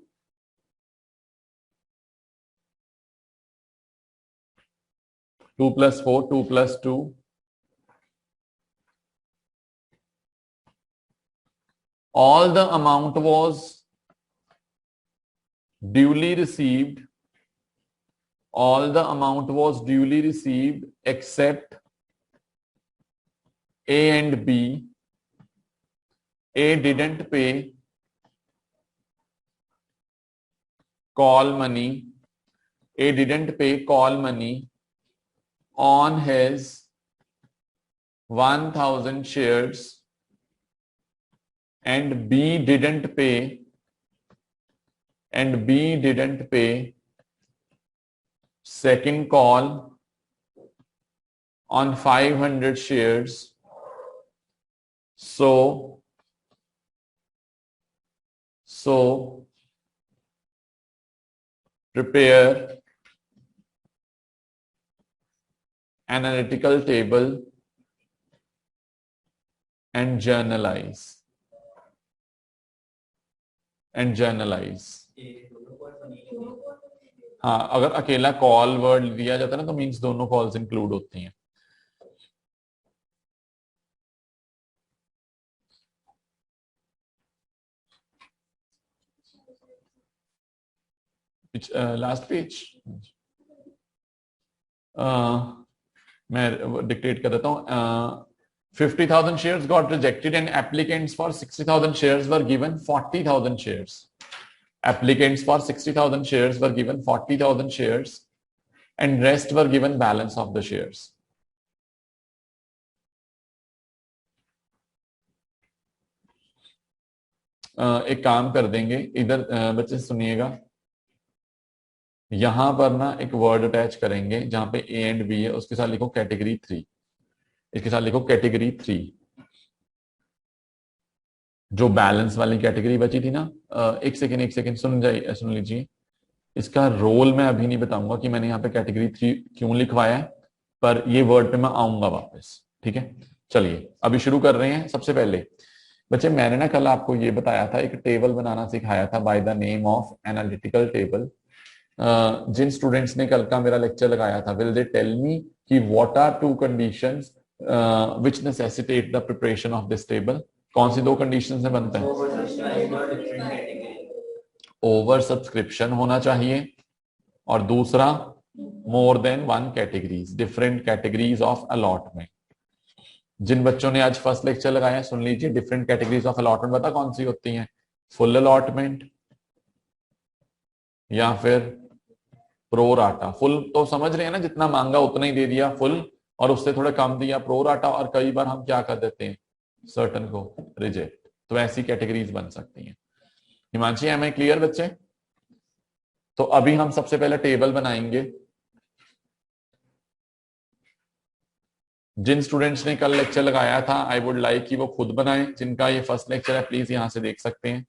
2 plus 4, 2 plus 2. All the amount was duly received. Except A and B. A didn't pay call money. On his 1,000 shares, and B didn't pay second call on 500 shares. So prepare analytical table and journalize. हाँ, अगर अकेला call word दिया जाता है ना तो means दोनों calls include होती हैं. लास्ट पेज मैं डिक्टेट कर देता हूं. 50,000 shares got rejected and applicants for 60,000 shares were given 40,000 shares. Applicants for 60,000 shares were given 40,000 shares and rest were given balance of the shares. एक काम कर देंगे इधर बच्चे सुनिएगा, यहां पर ना एक वर्ड अटैच करेंगे जहां पे ए एंड बी है, उसके साथ लिखो कैटेगरी 3. इसके साथ लिखो कैटेगरी 3. जो बैलेंस वाली कैटेगरी बची थी ना, एक सेकेंड सुन लीजिए. इसका रोल मैं अभी नहीं बताऊंगा कि मैंने यहाँ पे कैटेगरी 3 क्यों लिखवाया है, पर ये वर्ड पे मैं आऊंगा वापस. ठीक है, चलिए अभी शुरू कर रहे हैं. सबसे पहले बच्चे मैंने ना कल आपको ये बताया था, एक टेबल बनाना सिखाया था by the name of analytical table. जिन स्टूडेंट्स ने कल का मेरा लेक्चर लगाया था, विल दे टेल मी कि what are 2 conditions which necessitate the preparation of this table? कौन सी दो कंडीशन से बनता है? ओवर सब्सक्रिप्शन होना चाहिए और दूसरा more than one categories, different categories of allotment. जिन बच्चों ने आज फर्स्ट लेक्चर लगाया सुन लीजिए, डिफरेंट कैटेगरीज ऑफ अलॉटमेंट पता कौन सी होती हैं? फुल अलॉटमेंट या फिर प्रो राटा। फुल तो समझ रहे हैं ना, जितना मांगा उतना ही दे दिया फुल, और उससे थोड़ा कम दिया प्रो राटा, और कई बार हम क्या कर देते हैं, सर्टन को रिजेक्ट। तो ऐसी कैटेगरीज बन सकती हैं। हिमांशी, एम आई क्लियर बच्चे? तो अभी हम सबसे पहले टेबल बनाएंगे। जिन स्टूडेंट्स ने कल लेक्चर लगाया था आई वुड लाइक कि वो खुद बनाएं। जिनका ये फर्स्ट लेक्चर है प्लीज यहां से देख सकते हैं।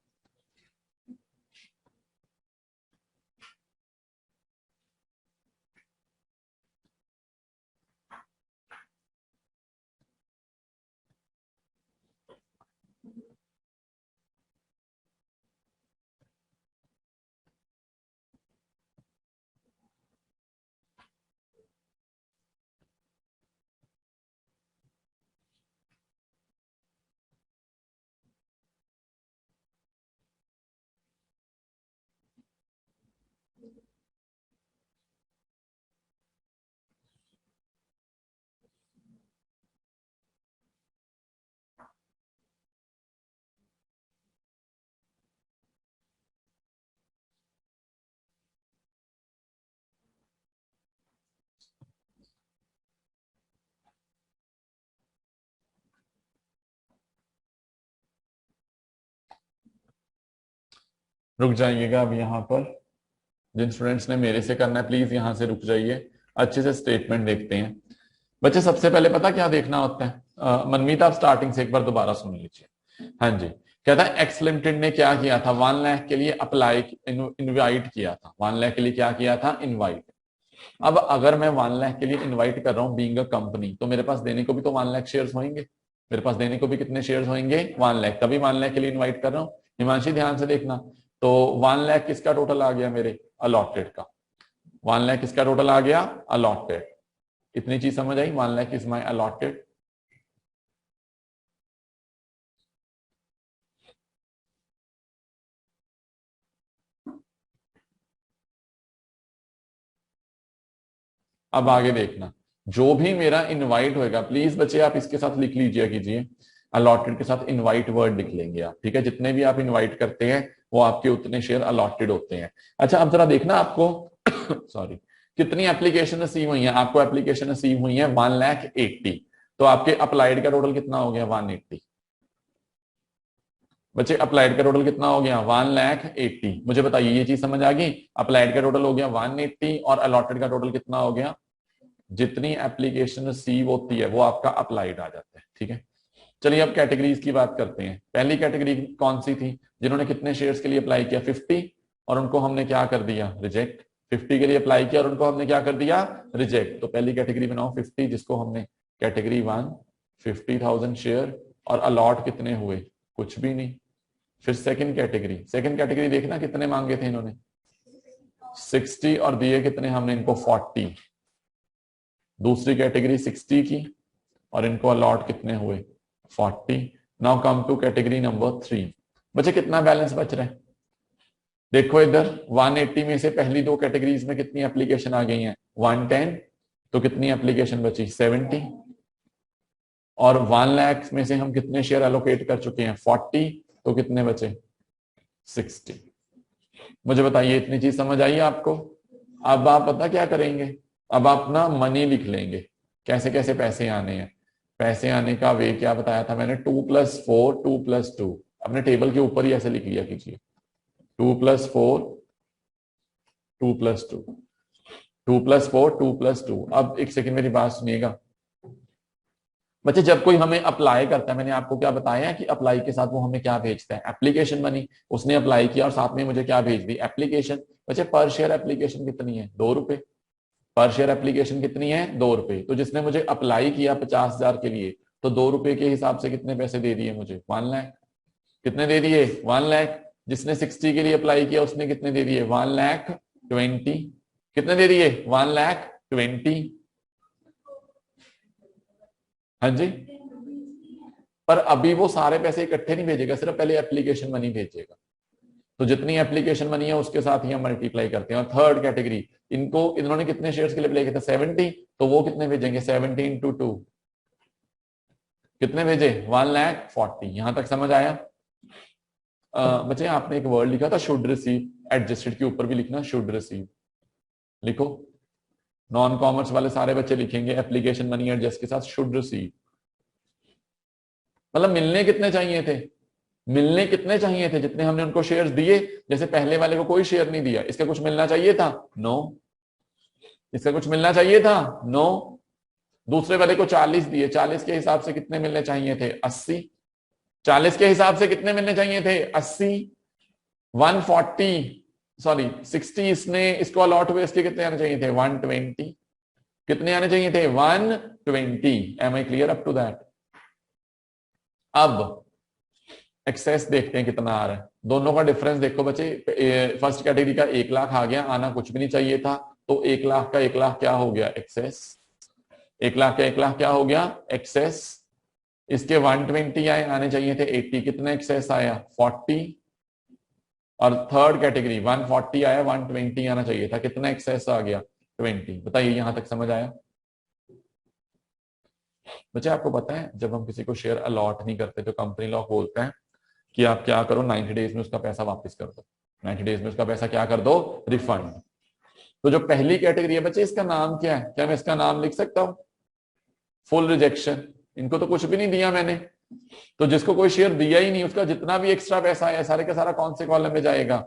रुक जाइएगा अब यहाँ पर। जिन स्टूडेंट्स ने मेरे से करना है प्लीज यहां से रुक जाइए, अच्छे से स्टेटमेंट देखते हैं। बच्चे सबसे पहले पता क्या देखना होता है? मनमीत आप स्टार्टिंग से एक बार दोबारा सुन लीजिए। हाँ जी, कहता है एक्स लिमिटेड ने क्या किया था, 1 लाख के लिए अप्लाई इनवाइट किया था। 1 लाख के लिए क्या किया था, इनवाइट। अब अगर मैं 1 लाख के लिए इनवाइट कर रहा हूं बीइंग अ कंपनी, तो मेरे पास देने को भी तो 1 लाख शेयर्स होंगे। मेरे पास देने को भी कितने शेयर्स होंगे, 1 लाख, तभी 1 लाख के लिए इनवाइट कर रहा हूं। हिमांशी ध्यान से देखना, तो 1 लाख किसका टोटल आ गया, मेरे अलॉटेड का। 1 लाख किसका टोटल आ गया, अलॉटेड। इतनी चीज समझ आई, 1 लाख इज माई अलॉटेड। अब आगे देखना, जो भी मेरा इनवाइट होएगा, प्लीज बच्चे आप इसके साथ लिख लीजिए कीजिए, अलॉटेड के साथ इनवाइट वर्ड लिख लेंगे आप, ठीक है। जितने भी आप इनवाइट करते हैं वो आपके उतने शेयर अलॉटेड होते हैं। अच्छा अब जरा देखना आपको सॉरी, कितनी एप्लीकेशन रिसीव हुई है। आपको एप्लीकेशन रिसीव हुई है 1,80,000, तो आपके अप्लाइड का टोटल कितना हो गया, 180। बच्चे अप्लाइड का टोटल कितना हो गया, 1,80,000। मुझे बताइए ये चीज समझ आ गई? अप्लाइड का टोटल हो गया 180 और अलॉटेड का टोटल कितना हो गया। जितनी एप्लीकेशन रिसीव होती है वो आपका अप्लाइड आ जाता है, ठीक है। चलिए अब कैटेगरीज की बात करते हैं। पहली कैटेगरी कौन सी थी, जिन्होंने कितने शेयर्स के लिए अप्लाई किया, 50, और उनको हमने क्या कर दिया, रिजेक्ट। 50 के लिए अप्लाई किया और उनको हमने क्या कर दिया, रिजेक्ट। तो पहली कैटेगरी बनाओ 50, जिसको हमने कैटेगरी 1 50,000 शेयर, और अलॉट कितने हुए, कुछ भी नहीं। फिर सेकंड कैटेगरी देखना कितने मांगे थे इन्होंने, 60, और दिए कितने हमने इनको, 40। दूसरी कैटेगरी 60 की और इनको अलॉट कितने हुए, 40। Now come to category number 3। बच्चे कितना बैलेंस बच रहा है, देखो इधर 180 में से पहली दो कैटेगरीज में कितनी एप्लीकेशन आ गई हैं, 110, तो कितनी एप्लीकेशन बची, 70। और 1 लाख में से हम कितने शेयर एलोकेट कर चुके हैं, 40, तो कितने बचे, 60। मुझे बताइए इतनी चीज समझ आई आपको? अब आप पता क्या करेंगे, अब आप ना मनी लिख लेंगे, कैसे कैसे पैसे आने हैं। पैसे आने का वे क्या बताया था मैंने, 2+4 2+2, अपने टेबल के ऊपर ही ऐसे लिख लिया कीजिए, 2+4 2+2, 2+4 2+2। अब एक सेकंड मेरी बात सुनिएगा बच्चे, जब कोई हमें अप्लाई करता है, मैंने आपको क्या बताया कि अप्लाई के साथ वो हमें क्या भेजता है, एप्लीकेशन बनी, उसने अप्लाई किया और साथ में मुझे क्या भेज दी, एप्लीकेशन। बच्चे पर शेयर एप्लीकेशन कितनी है, 2 रुपए। पर शेयर एप्लीकेशन कितनी है, 2 रुपए। तो जिसने मुझे अप्लाई किया 50,000 के लिए, तो 2 रुपए के हिसाब से कितने पैसे दे दिए मुझे, 1 लाख। कितने दे दिए, 1 लाख। जिसने 60 के लिए अप्लाई किया उसने कितने दे दिए, 1,20,000। कितने दे दिए, 1,20,000। हाँ जी, पर अभी वो सारे पैसे इकट्ठे नहीं भेजेगा, सिर्फ पहले एप्लीकेशन मनी भेजेगा। तो जितनी एप्लीकेशन मनी है उसके साथ ही हम मल्टीप्लाई करते हैं। और थर्ड कैटेगरी, इन्होंने कितने शेयर्स के लिए अप्लाई किया था, 70, तो वो कितने भेजेंगे, 70 इंटू 2, कितने भेजे, 1,40,000। यहां तक समझ आया? बच्चे आपने एक वर्ड लिखा था शुड रिसीव, एडजस्टेड के ऊपर भी लिखना शुड रिसीव, लिखो। नॉन कॉमर्स वाले सारे बच्चे लिखेंगे एप्लीकेशन मनी एडजस्ट के साथ शुड रिसीव। मतलब मिलने कितने चाहिए थे, मिलने कितने चाहिए थे, जितने हमने उनको शेयर्स दिए। जैसे पहले वाले को कोई शेयर नहीं दिया, इसका कुछ मिलना चाहिए था, नो। इसका कुछ मिलना चाहिए था, नो। दूसरे वाले को 40 दिए, 40 के हिसाब से कितने मिलने चाहिए थे, 80। 40 के हिसाब से कितने मिलने चाहिए थे, 80। 140 सॉरी 60 इसने इसको अलॉट हुए, इसके कितने आने चाहिए थे, 120। कितने आने चाहिए थे, 120। Am I clear up to that? अब एक्सेस देखते हैं कितना आ रहा है, दोनों का डिफरेंस देखो बच्चे। फर्स्ट कैटेगरी का 1 लाख आ गया, आना कुछ भी नहीं चाहिए था, तो 1 लाख का 1 लाख क्या हो गया, एक्सेस। 1 लाख का 1 लाख क्या हो गया, एक्सेस। इसके 120 आए, आने चाहिए थे 80, कितने एक्सेस आया, 40। और थर्ड कैटेगरी 140 आया, 120 आना चाहिए था, कितना एक्सेस आ गया, 20। बताइए यहां तक समझ आया? बच्चे आपको पता है जब हम किसी को शेयर अलॉट नहीं करते तो कंपनी लॉ बोलते हैं कि आप क्या करो, 90 डेज में उसका पैसा वापस कर दो। 90 डेज में उसका पैसा क्या कर दो, रिफंड। तो जो पहली कैटेगरी है बच्चे, इसका नाम क्या है, क्या मैं इसका नाम लिख सकता हूं, फुल रिजेक्शन। इनको तो कुछ भी नहीं दिया मैंने, तो जिसको कोई शेयर दिया ही नहीं, उसका जितना भी एक्स्ट्रा पैसा है सारे का सारा कौन से कॉलम में जाएगा,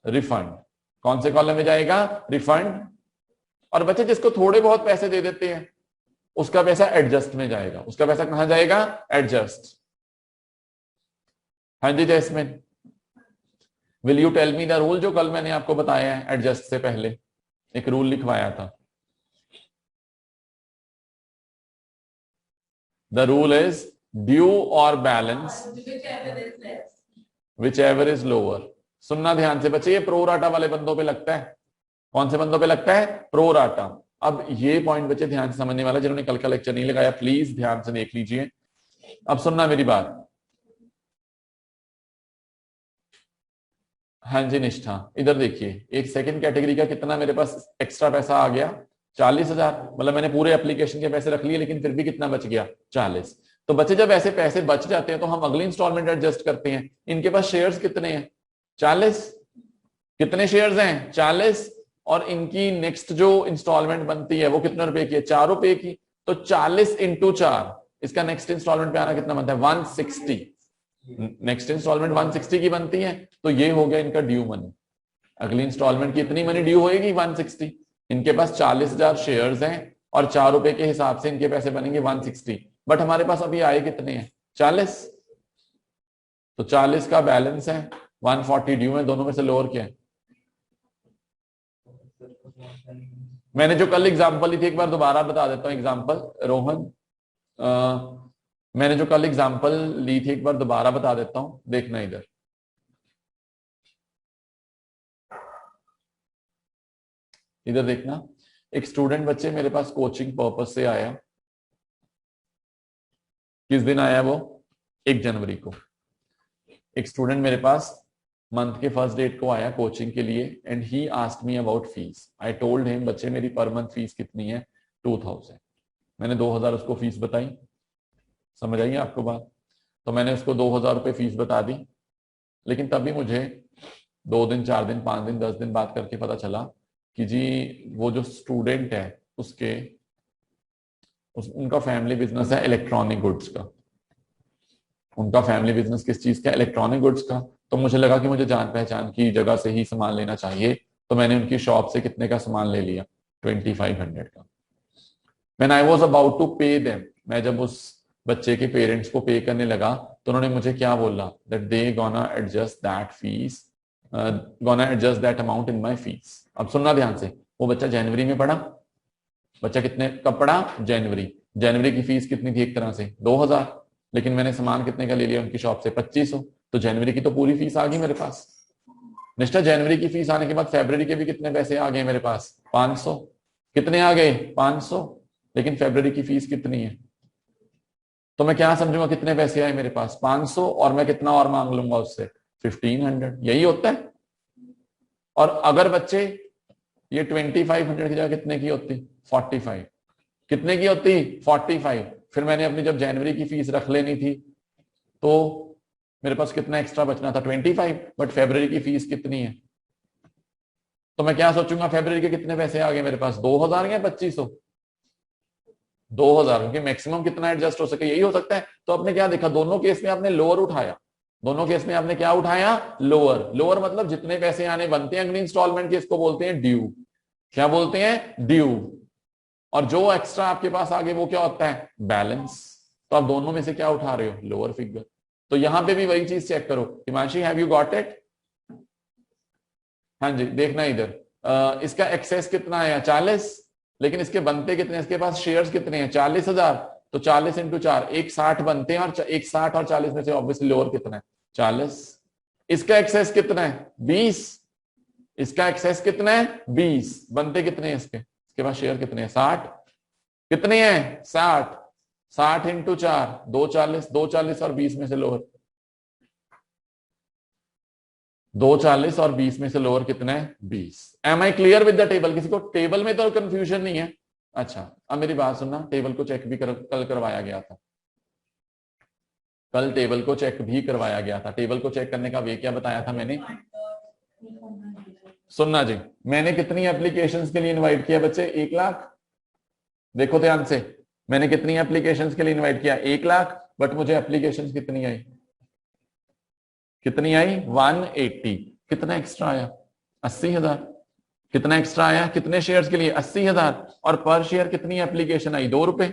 रिफंड। कौन से कॉलम में जाएगा, रिफंड। और बच्चे जिसको थोड़े बहुत पैसे दे देते हैं उसका पैसा एडजस्ट में जाएगा। उसका पैसा कहां जाएगा, एडजस्ट। हाँ जी Jasmine, will you tell me the rule, जो कल मैंने आपको बताया है एडजस्ट से पहले एक रूल लिखवाया था। द रूल इज ड्यू और balance which ever is lower. सुनना ध्यान से बच्चे, ये प्रो राटा वाले बंदों पे लगता है। कौन से बंदों पे लगता है, प्रो राटा। अब ये पॉइंट बच्चे ध्यान से समझने वाला, जिन्होंने कल का लेक्चर नहीं लगाया प्लीज ध्यान से देख लीजिए। अब सुनना मेरी बात। हाँ जी निष्ठा, इधर देखिए, एक सेकंड कैटेगरी का कितना मेरे पास एक्स्ट्रा पैसा आ गया, 40,000। मतलब मैंने पूरे एप्लीकेशन के पैसे रख लिए, लेकिन फिर भी कितना बच गया, 40। तो बच्चे जब ऐसे पैसे बच जाते हैं तो हम अगली इंस्टॉलमेंट एडजस्ट करते हैं। इनके पास शेयर्स कितने हैं, 40। कितने शेयर्स हैं, 40। और इनकी नेक्स्ट जो इंस्टॉलमेंट बनती है वो कितने रुपए की है, 4 रुपए की। तो 40 इंटू 4, इसका नेक्स्ट इंस्टॉलमेंट पे आना कितना बनता है, 160। नेक्स्ट इंस्टॉलमेंट 160 की बनती है, तो ये हो गया इनका ड्यू मनी। अगली इंस्टॉलमेंट की इतनी मनी ड्यू होएगी, 160। इनके पास 40,000 शेयर्स हैं और 4 रुपए के हिसाब से इनके पैसे बनेंगे 160। बट हमारे पास अभी आए कितने हैं, 40। तो 40 का बैलेंस है, 140 ड्यू है, दोनों में से लोअर क्या है। मैंने जो कल एग्जांपल ली थी, एक बार दोबारा बता देता हूं एग्जांपल, रोहन मैंने जो कल एग्जांपल ली थी एक बार दोबारा बता देता हूं, देखना इधर। इधर देखना, एक स्टूडेंट बच्चे मेरे पास कोचिंग पर्पस से आया। किस दिन आया वो, 1 जनवरी को। एक स्टूडेंट मेरे पास मंथ के फर्स्ट डेट को आया कोचिंग के लिए, and he asked me about fees. I told him, बच्चे मेरी पर मंथ फीस कितनी है, 2000। मैंने 2000 उसको फीस बताई। समझ आई आपको बात? तो मैंने उसको 2000 रुपये फीस बता दी। लेकिन तभी मुझे 2 दिन 4 दिन 5 दिन 10 दिन बात करके पता चला कि जी वो जो स्टूडेंट है उनका फैमिली बिजनेस है इलेक्ट्रॉनिक गुड्स का। उनका फैमिली बिजनेस किस चीज का, इलेक्ट्रॉनिक गुड्स का। तो मुझे लगा कि मुझे जान पहचान की जगह से ही सामान लेना चाहिए, तो मैंने उनकी शॉप से कितने का सामान ले लिया, 2500 का। When I was about to pay them, मैं जब उस बच्चे के पेरेंट्स को पे करने लगा तो उन्होंने मुझे क्या बोला, that they gonna adjust that fees, gonna adjust that amount in my fees। अब सुनना ध्यान से, वो बच्चा जनवरी में पढ़ा, बच्चा कितने कब पढ़ा, जनवरी। जनवरी की फीस कितनी थी, एक तरह से 2000, लेकिन मैंने सामान कितने का ले लिया उनकी शॉप से, 2500। तो जनवरी की तो पूरी फीस आ गई मेरे पास। निष्ठा, जनवरी की फीस आने के बाद फरवरी के भी कितने पैसे आ गए मेरे पास, 500। कितने आ गए, 500। लेकिन फरवरी की फीस कितनी है, तो मैं क्या समझूंगा कितने पैसे आए मेरे पास 500, और मैं कितना और मांग लूंगा उससे 1500, यही होता है। और अगर बच्चे ये 2500 की जगह कितने की होती 45, कितने की होती 45, फिर मैंने अपनी जब जनवरी की फीस रख लेनी थी तो मेरे पास कितना एक्स्ट्रा बचना था 25, बट फरवरी की फीस कितनी है, तो मैं क्या सोचूंगा फरवरी के कितने पैसे आ गए मेरे पास 2000 या 2500, 2000, क्योंकि मैक्सिमम कितना एडजस्ट हो सके यही हो सकता है। तो आपने क्या देखा, दोनों केस में आपने लोअर उठाया, दोनों केस में आपने क्या उठाया लोअर। लोअर मतलब जितने पैसे आने बनते हैं अगली इंस्टॉलमेंट के, इसको बोलते हैं ड्यू। क्या बोलते हैं ड्यू। और जो एक्स्ट्रा आपके पास आगे वो क्या होता है बैलेंस। तो आप दोनों में से क्या उठा रहे हो लोअर फिगर। तो यहां पे भी वही चीज चेक करो। Himanshi have you got it. हाँ जी देखना इधर, इसका एक्सेस कितना है 40, लेकिन इसके बनते कितने, इसके पास शेयर्स कितने हैं 40,000, तो 40 इंटू 4 एक 60 बनते हैं, और एक 60 और 40 में से ऑब्वियसली लोअर कितना है 40। इसका एक्सेस कितना है 20, इसका एक्सेस कितना है 20, बनते कितने हैं इसके पास शेयर कितने हैं 60, कितने हैं 60, 60 इंटू 4 240, 240 और 20 में से लोअर 240 और 20 में से लोअर कितना है 20। Am I clear with the table, किसी को टेबल में तो कंफ्यूजन नहीं है। अच्छा अब मेरी बात सुनना, टेबल को चेक भी कल करवाया गया था, कल टेबल को चेक भी करवाया गया था। टेबल को चेक करने का वे क्या बताया था मैंने, सुनना जी, मैंने कितनी एप्लीकेशंस के लिए इनवाइट किया बच्चे 1 लाख। देखो ध्यान से, मैंने कितनी एप्लीकेशंस के लिए इनवाइट किया 1 लाख, बट मुझे एप्लीकेशंस कितनी आई, कितनी आई 180, कितना एक्स्ट्रा आया 80,000, कितना एक्स्ट्रा आया कितने शेयर्स के लिए 80,000, और पर शेयर कितनी एप्लीकेशन आई 2 रुपए।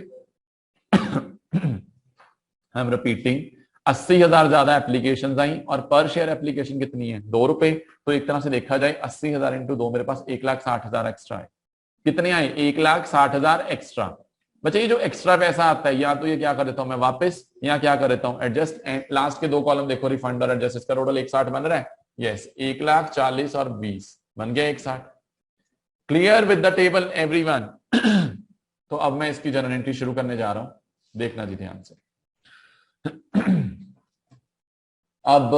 आई एम रिपीटिंग, 80,000 ज्यादा एप्लीकेशन आई और पर शेयर एप्लीकेशन कितनी है 2 रुपए। तो एक तरह से देखा जाए 80,000 इंटू 2, मेरे पास 1,60,000 एक्स्ट्रा है। कितने आए 1,60,000 एक्स्ट्रा। बच्चे ये जो एक्स्ट्रा पैसा आता है, या तो ये क्या कर देता हूं मैं वापस, या क्या कर देता हूं एडजस्ट, लास्ट के 2 कॉलम देखो रिफंड और एडजस्ट, इसका टोटल 160 बन रहा है। यस 1,40,000 और 20 बन गया 160। Clear with the table everyone. तो अब मैं इसकी जर्नल एंट्री शुरू करने जा रहा हूं, देखना जी ध्यान से। अब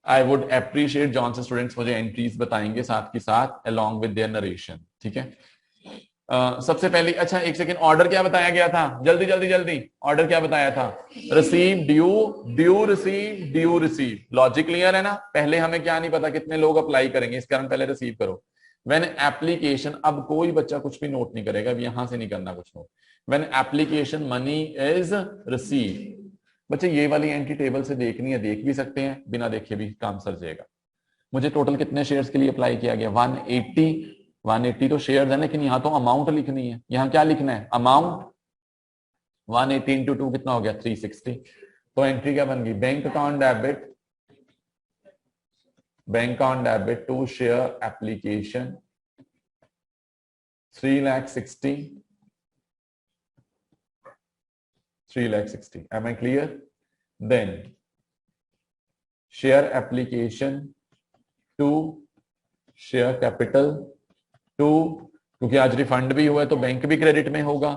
आई वुड अप्रिशिएट जॉन से स्टूडेंट्स मुझे एंट्रीज बताएंगे साथ के साथ अलोंग विद देयर नरेशन, ठीक है। सबसे पहले अच्छा एक सेकंड, ऑर्डर क्या बताया गया था, जल्दी जल्दी जल्दी, ऑर्डर क्या बताया था, receive due, due receive, due receive. Logic clear है ना। पहले हमें क्या नहीं पता कितने लोग अप्लाई करेंगे, इस कारण पहले रिसीव करो। व्हेन एप्लीकेशन, अब कोई बच्चा कुछ भी नोट नहीं करेगा, अब यहां से नहीं करना कुछ note. When application money is receive, बच्चे ये वाली एंट्री टेबल से देखनी है, देख भी सकते हैं, बिना देखे भी काम सर जाएगा। मुझे टोटल कितने शेयर्स के लिए अप्लाई किया गया 180, 180 तो शेयर्स है, लेकिन यहां तो अमाउंट लिखनी है। यहां क्या लिखना है अमाउंट, 180 इंटू 2 कितना हो गया 360। तो एंट्री क्या बन गई, bank account debit, bank account debit to share application 3,60,000, 3,60,000। Am I clear? Then share application to share capital to, क्योंकि आज रिफंड भी हुआ है तो बैंक भी क्रेडिट में होगा,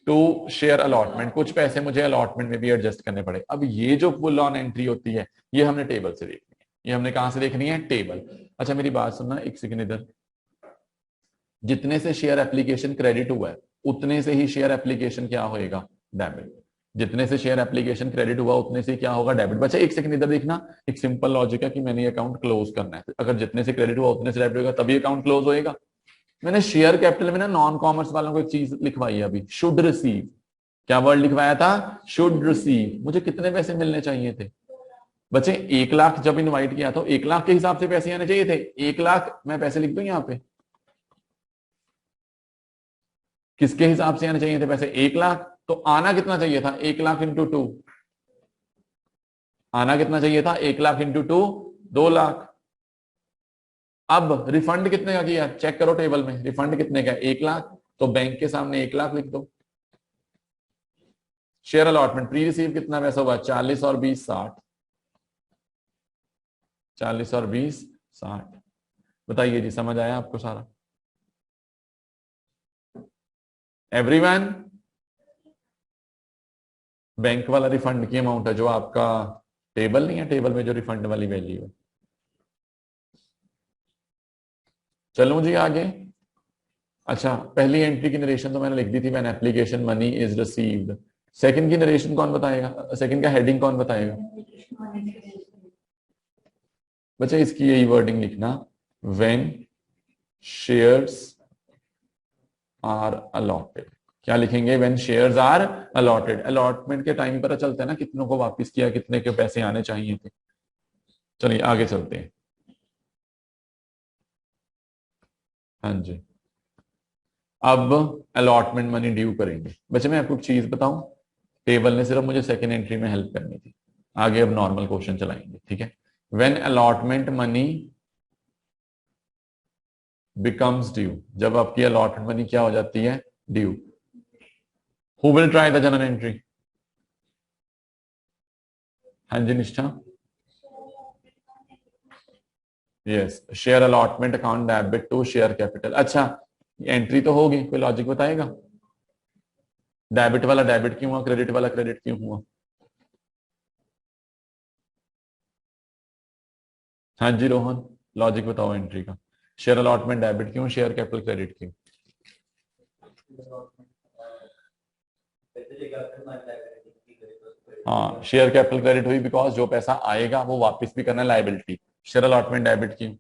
टू शेयर अलॉटमेंट, कुछ पैसे मुझे अलॉटमेंट में भी एडजस्ट करने पड़े। अब ये जो फुल ऑन एंट्री होती है ये हमने टेबल से देखनी है, ये हमने कहां से देखनी है टेबल। अच्छा मेरी बात सुनना एक सेकंड इधर, जितने से शेयर एप्लीकेशन क्रेडिट हुआ है उतने से ही शेयर एप्लीकेशन क्या होएगा डेबिट, जितने से शेयर एप्लीकेशन क्रेडिट हुआ उतने से क्या होगा डेबिट। बच्चा एक सेकंड इधर देखना, एक सिंपल लॉजिक है कि मैंने अकाउंट क्लोज करना है, अगर जितने से क्रेडिट हुआ उतने से डेबिट होगा तभी अकाउंट क्लोज होएगा। मैंने शेयर कैपिटल में ना नॉन कॉमर्स वालों को एक चीज लिखवाई है अभी, शुड रिसीव, क्या वर्ड लिखवाया था शुड रिसीव। मुझे कितने पैसे मिलने चाहिए थे बच्चे 1 लाख, जब इनवाइट किया तो 1 लाख के हिसाब से पैसे आने चाहिए थे। 1 लाख मैं पैसे लिख दूं यहां पे, किसके हिसाब से आने चाहिए थे पैसे 1 लाख, तो आना कितना चाहिए था 1 लाख इंटू 2, आना कितना चाहिए था 1 लाख इंटू 2 2 लाख। अब रिफंड कितने का किया चेक करो टेबल में, रिफंड कितने का 1 लाख, तो बैंक के सामने 1 लाख लिख दो। शेयर अलॉटमेंट प्री रिसीव कितना पैसा हुआ 40 और 20 60, 40 और 20 60। बताइए जी समझ आया आपको सारा एवरीवन। बैंक वाला रिफंड की अमाउंट है, जो आपका टेबल नहीं है, टेबल में जो रिफंड वाली वैल्यू है। चलूं जी आगे। अच्छा, पहली एंट्री की नरेशन तो मैंने लिख दी थी, when application money is received. Second की नरेशन कौन बताएगा, सेकंड का हेडिंग कौन बताएगा? बच्चा इसकी यही वर्डिंग लिखना, व्हेन शेयर्स आर अलॉटेड। क्या लिखेंगे? When shares are allotted. Allotment के टाइम पता चलता है ना कितनों को वापस किया, कितने के पैसे आने चाहिए थे। चलिए आगे चलते हैं। हाँ जी, अब अलॉटमेंट मनी ड्यू करेंगे। बच्चे मैं आपको एक चीज बताऊं, टेबल ने सिर्फ मुझे सेकेंड एंट्री में हेल्प करनी थी। आगे अब नॉर्मल क्वेश्चन चलाएंगे, ठीक है। When allotment money becomes due, जब आपकी अलॉटमेंट मनी क्या हो जाती है? Due. Who will try the general entry? हाँ जी Nishtha. Yes, share allotment account debit to share capital. अच्छा, एंट्री तो होगी, कोई लॉजिक बताएगा? डेबिट वाला डेबिट क्यों हुआ, क्रेडिट वाला क्रेडिट क्यों हुआ? हाँ जी रोहन, लॉजिक बताओ एंट्री का। शेयर अलॉटमेंट डेबिट क्यों, शेयर कैपिटल क्रेडिट क्यों? हाँ, शेयर कैपिटल क्रेडिट हुई बिकॉज जो पैसा आएगा वो वापस भी करना है, लाइबिलिटी। शेयर अलॉटमेंट डेबिट क्यों?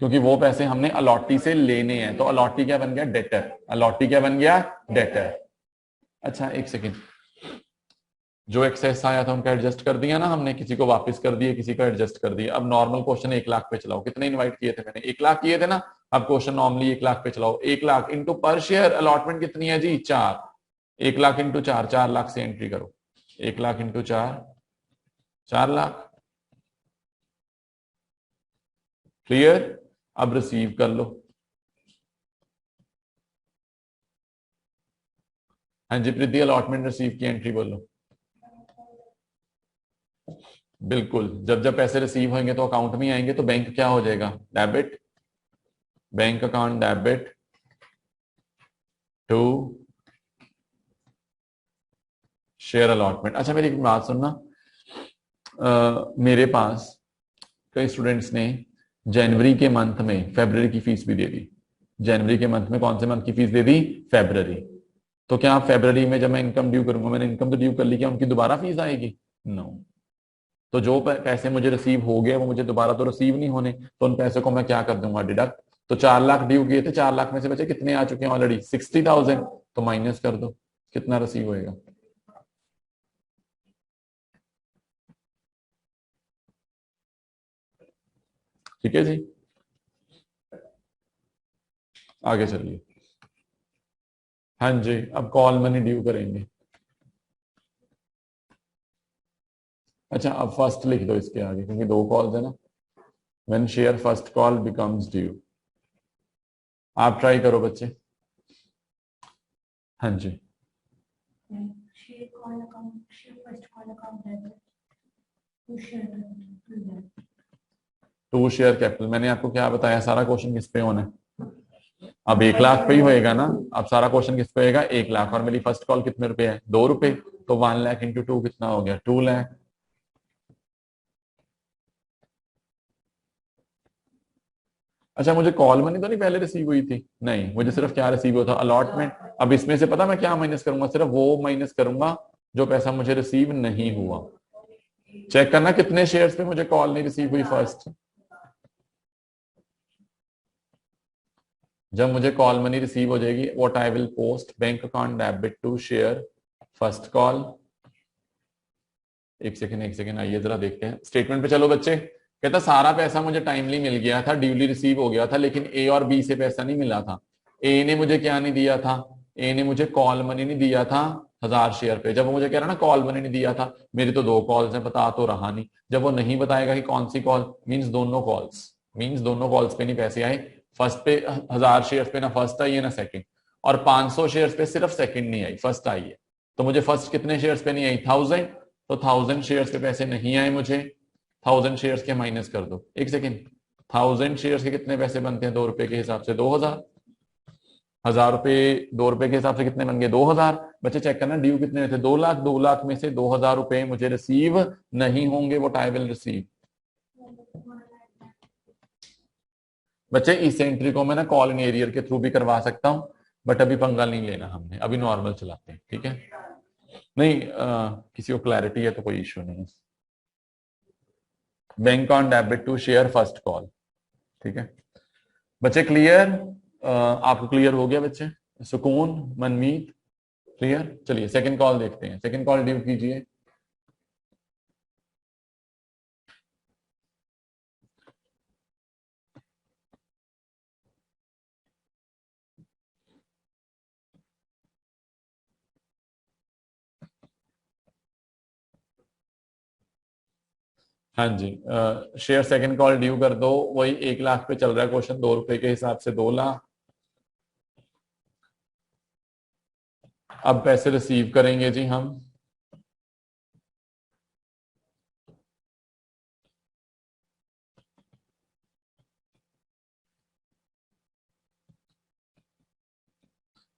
क्योंकि वो पैसे हमने अलॉटी से लेने हैं, तो अलॉटी क्या बन गया? डेटर। अलॉटी क्या बन गया? डेटर। अच्छा एक सेकेंड, जो एक्सेस आया था उनका एडजस्ट कर दिया ना हमने, किसी को वापस कर दिए, किसी को एडजस्ट कर दिया। अब नॉर्मल क्वेश्चन 1 लाख पे चलाओ। कितने इनवाइट किए थे मैंने? 1 लाख किए थे ना। अब क्वेश्चन नॉर्मली 1 लाख पे चलाओ। 1 लाख इंटू पर शेयर अलॉटमेंट कितनी है जी? 4। 1 लाख इंटू 4, 4 लाख से एंट्री करो। 1 लाख इंटू 4, 4 लाख। क्लियर? अब रिसीव कर लो। हाँ जी प्रीति, अलॉटमेंट रिसीव की एंट्री बोलो। बिल्कुल, जब जब पैसे रिसीव होंगे तो अकाउंट में आएंगे, तो बैंक क्या हो जाएगा? Debit. Bank account debit to share allotment. अच्छा मेरी एक बात सुनना, मेरे पास कई स्टूडेंट्स ने जनवरी के मंथ में फेब्रवरी की फीस भी दे दी। जनवरी के मंथ में कौन से मंथ की फीस दे दी? फेब्रवरी। तो क्या आप फेब्रवरी में जब मैं इनकम ड्यू करूंगा, मैंने इनकम तो ड्यू कर ली, क्या उनकी दोबारा फीस आएगी? नो। तो जो पैसे मुझे रिसीव हो गए वो मुझे दोबारा तो रिसीव नहीं होने, तो उन पैसों को मैं क्या कर दूंगा? डिडक्ट। तो 4 लाख ड्यू किए थे, 4 लाख में से बचे कितने आ चुके हैं ऑलरेडी? 60,000। तो माइनस कर दो, कितना रिसीव होएगा? ठीक है जी, आगे चलिए। हाँ जी, अब कॉल मनी ड्यू करेंगे। अच्छा, अब फर्स्ट लिख दो इसके आगे, क्योंकि 2 कॉल्स है ना। When share first call becomes due. आप ट्राई करो बच्चे। हाँ जी, टू शेयर कैपिटल। मैंने आपको क्या बताया, सारा क्वेश्चन किस पे होना है? अब 1 लाख पे ही होएगा ना। अब सारा क्वेश्चन किस पे होएगा? 1 लाख। और मेरी फर्स्ट कॉल कितने रुपए है? 2 रुपए। तो 1 लाख इंटू 2 कितना हो गया? 2 लाख। अच्छा, मुझे कॉल मनी तो नहीं पहले रिसीव हुई थी? नहीं, मुझे सिर्फ क्या रिसीव हुआ था? अलॉटमेंट। अब इसमें से पता मैं क्या माइनस करूंगा? सिर्फ वो माइनस करूंगा जो पैसा मुझे रिसीव नहीं हुआ। चेक करना कितने शेयर्स पे मुझे कॉल नहीं रिसीव हुई फर्स्ट। जब मुझे कॉल मनी रिसीव हो जाएगी, what I will post, bank account debit to share first call. एक सेकेंड एक सेकेंड, आइए जरा देखते हैं स्टेटमेंट पे। चलो बच्चे, कहता सारा पैसा मुझे टाइमली मिल गया था, ड्यूली रिसीव हो गया था, लेकिन ए और बी से पैसा नहीं मिला था। ए ने मुझे क्या नहीं दिया था? ए ने मुझे कॉल मनी नहीं दिया था 1000 शेयर पे। जब वो मुझे कह रहा ना कॉल मनी नहीं दिया था, मेरी तो 2 कॉल्स हैं, बता तो रहा नहीं। जब वो नहीं बताएगा कि कौन सी कॉल, मीन्स दोनों कॉल्स, मीन्स दोनों कॉल्स पे नहीं पैसे आए। फर्स्ट पे 1000 शेयर पे ना फर्स्ट आई है ना सेकंड, और 500 शेयर्स पे सिर्फ सेकंड नहीं आई, फर्स्ट आई है। तो मुझे फर्स्ट कितने शेयर्स पे नहीं आई? 1000। तो 1000 शेयर्स पे पैसे नहीं आए मुझे। 1000 शेयर्स के माइनस कर दो। एक सेकेंड, 1000 शेयर्स के कितने पैसे बनते हैं 2 रुपए के हिसाब से? 2000। 1,000 रुपए 2 रुपए के हिसाब से कितने बन गए? 2,000। बच्चे चेक करना ड्यू कितने थे? 2 लाख। 2 लाख में से 2,000 रुपए मुझे रिसीव नहीं होंगे, वो आई विल रिसीव। बच्चे इस एंट्री को मैं ना कॉल इन एरियर के थ्रू भी करवा सकता हूं, बट अभी पंगा नहीं लेना हमने, अभी नॉर्मल चलाते हैं, ठीक है? नहीं किसी को क्लैरिटी है तो कोई इश्यू नहीं है। Bank on debit to share first call, ठीक है बच्चे? क्लियर? आपको क्लियर हो गया बच्चे? सुकून, मनमीत, क्लियर? चलिए सेकंड कॉल देखते हैं। सेकंड कॉल ड्यू कीजिए। हाँ जी, शेयर सेकंड कॉल ड्यू कर दो। वही 1 लाख पे चल रहा है क्वेश्चन, 2 रुपए के हिसाब से 2 लाख। अब पैसे रिसीव करेंगे जी हम।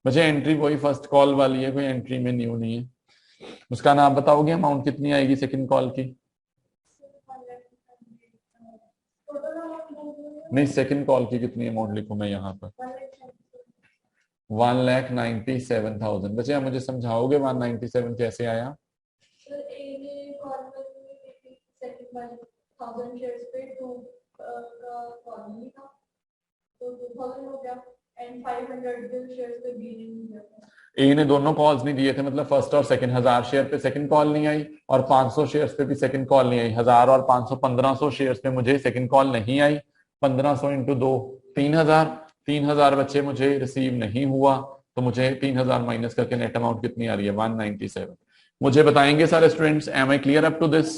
बच्चे एंट्री वही फर्स्ट कॉल वाली है, कोई एंट्री में न्यू नहीं है। उसका नाम बताओगे? अमाउंट कितनी आएगी सेकंड कॉल की? नहीं, सेकंड कॉल की कितनी अमाउंट लिखूं मैं यहाँ पर? 1,97,000। बच्चे आप मुझे समझाओगे 197 कैसे आया? ए ने दोनों कॉल्स नहीं दिए थे, मतलब फर्स्ट और सेकंड। 1,000 शेयर पे सेकंड कॉल नहीं आई, और 500 शेयर्स पे भी सेकंड कॉल नहीं आई। 1,000 और 500, 1,500 शेयर्स पे मुझे सेकंड कॉल नहीं आई। 1,500 इंटू 2, 3,000। 3,000 बच्चे मुझे रिसीव नहीं हुआ, तो मुझे 3,000 माइनस करके नेट अमाउंट कितनी आ रही है? 197। मुझे बताएंगे सारे students, am I clear up to this?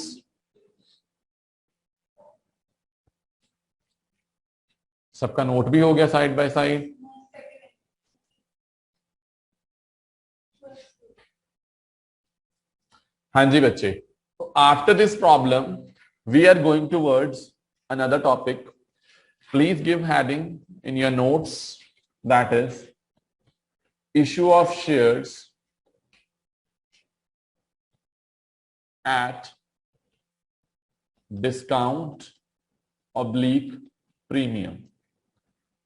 सबका नोट भी हो गया साइड बाय साइड? हाँ जी बच्चे, after this problem we are going towards another topic. Please give heading in your notes, that is issue of shares at discount oblique premium.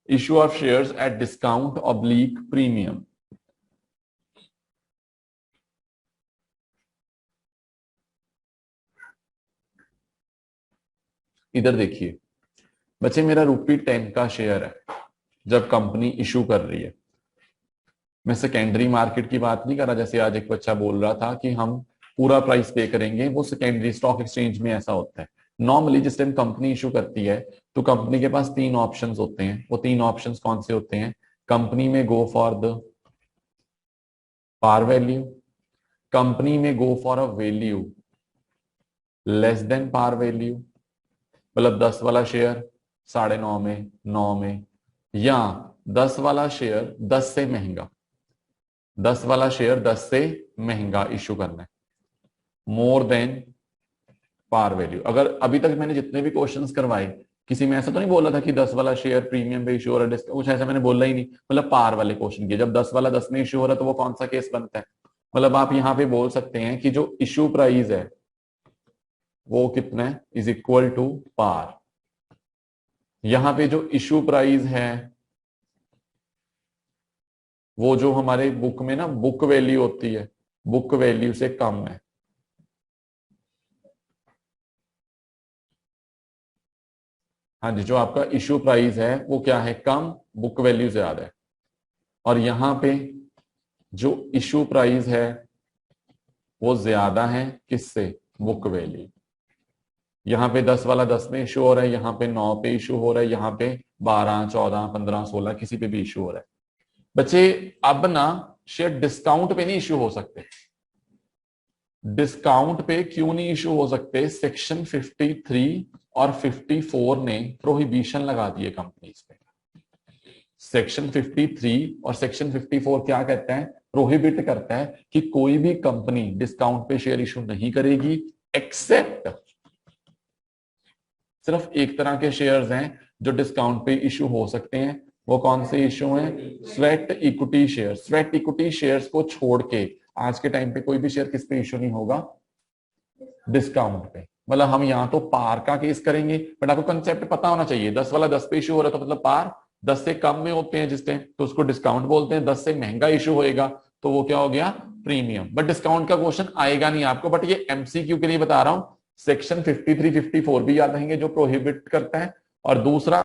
Issue of shares at discount oblique premium. इधर देखिए बच्चे, मेरा ₹10 का share है जब company issue कर रही है। मैं सेकेंडरी मार्केट की बात नहीं कर रहा, जैसे आज एक बच्चा बोल रहा था कि हम पूरा प्राइस पे करेंगे, वो सेकेंडरी स्टॉक एक्सचेंज में ऐसा होता है। नॉर्मली जिस टाइम कंपनी इशू करती है तो कंपनी के पास 3 ऑप्शंस होते हैं। वो 3 ऑप्शंस कौन से होते हैं? कंपनी में go for the par value, company में go for a value less than par value, मतलब 10 वाला शेयर 9.5 में, 9 में, या 10 वाला शेयर 10 से महंगा। 10 वाला शेयर 10 से महंगा इशू करना है, मोर देन पार वैल्यू। अगर अभी तक मैंने जितने भी क्वेश्चंस करवाए, किसी में ऐसा तो नहीं बोला था कि 10 वाला शेयर प्रीमियम पे इशू हो रहा है, कुछ ऐसा मैंने बोला ही नहीं। मतलब पार वाले क्वेश्चन किए, जब 10 वाला 10 में इशू हो रहा है तो वो कौन सा केस बनता है? मतलब आप यहां पे बोल सकते हैं कि जो इशू प्राइस है वो कितना है? Is equal to par. यहां पे जो इशू प्राइस है वो जो हमारे बुक में ना बुक वैल्यू होती है, बुक वैल्यू से कम है। हाँ जी, जो आपका इशू प्राइस है वो क्या है? कम, बुक वैल्यू ज्यादा है। और यहां पे जो इशू प्राइस है वो ज्यादा है किससे? Book value. यहां पे 10 वाला 10 में इशू हो रहा है, यहां पे 9 पे इशू हो रहा है, यहां पे 12, 14, 15, 16 किसी पे भी इशू हो रहा है। बच्चे अब ना शेयर डिस्काउंट पे नहीं इशू हो सकते। डिस्काउंट पे क्यों नहीं इशू हो सकते? सेक्शन 53 और 54 ने प्रोहिबिशन लगा दी है कंपनीज पे। सेक्शन 53 और सेक्शन 54 क्या कहता है? प्रोहिबिट करता है कि कोई भी कंपनी डिस्काउंट पे शेयर इशू नहीं करेगी, एक्सेप्ट सिर्फ एक तरह के शेयर्स हैं जो डिस्काउंट पे इशू हो सकते हैं, वो कौन से इशू है? Sweat equity share. Sweat equity shares को छोड़ के आज के टाइम पे कोई भी शेयर किस पे इशू नहीं होगा? डिस्काउंट पे। मतलब हम यहाँ तो पार का केस करेंगे, बट आपको कंसेप्ट पता होना चाहिए। 10 वाला 10 पे इशू हो रहा है तो मतलब पार 10 से कम में होते हैं जिस टाइम, तो उसको डिस्काउंट बोलते हैं। 10 से महंगा इशू होएगा तो वो क्या हो गया? प्रीमियम। बट डिस्काउंट का क्वेश्चन आएगा नहीं आपको, बट ये एमसीक्यू के लिए बता रहा हूं। सेक्शन 53 54 भी याद रहेंगे जो प्रोहिबिट करता है, और दूसरा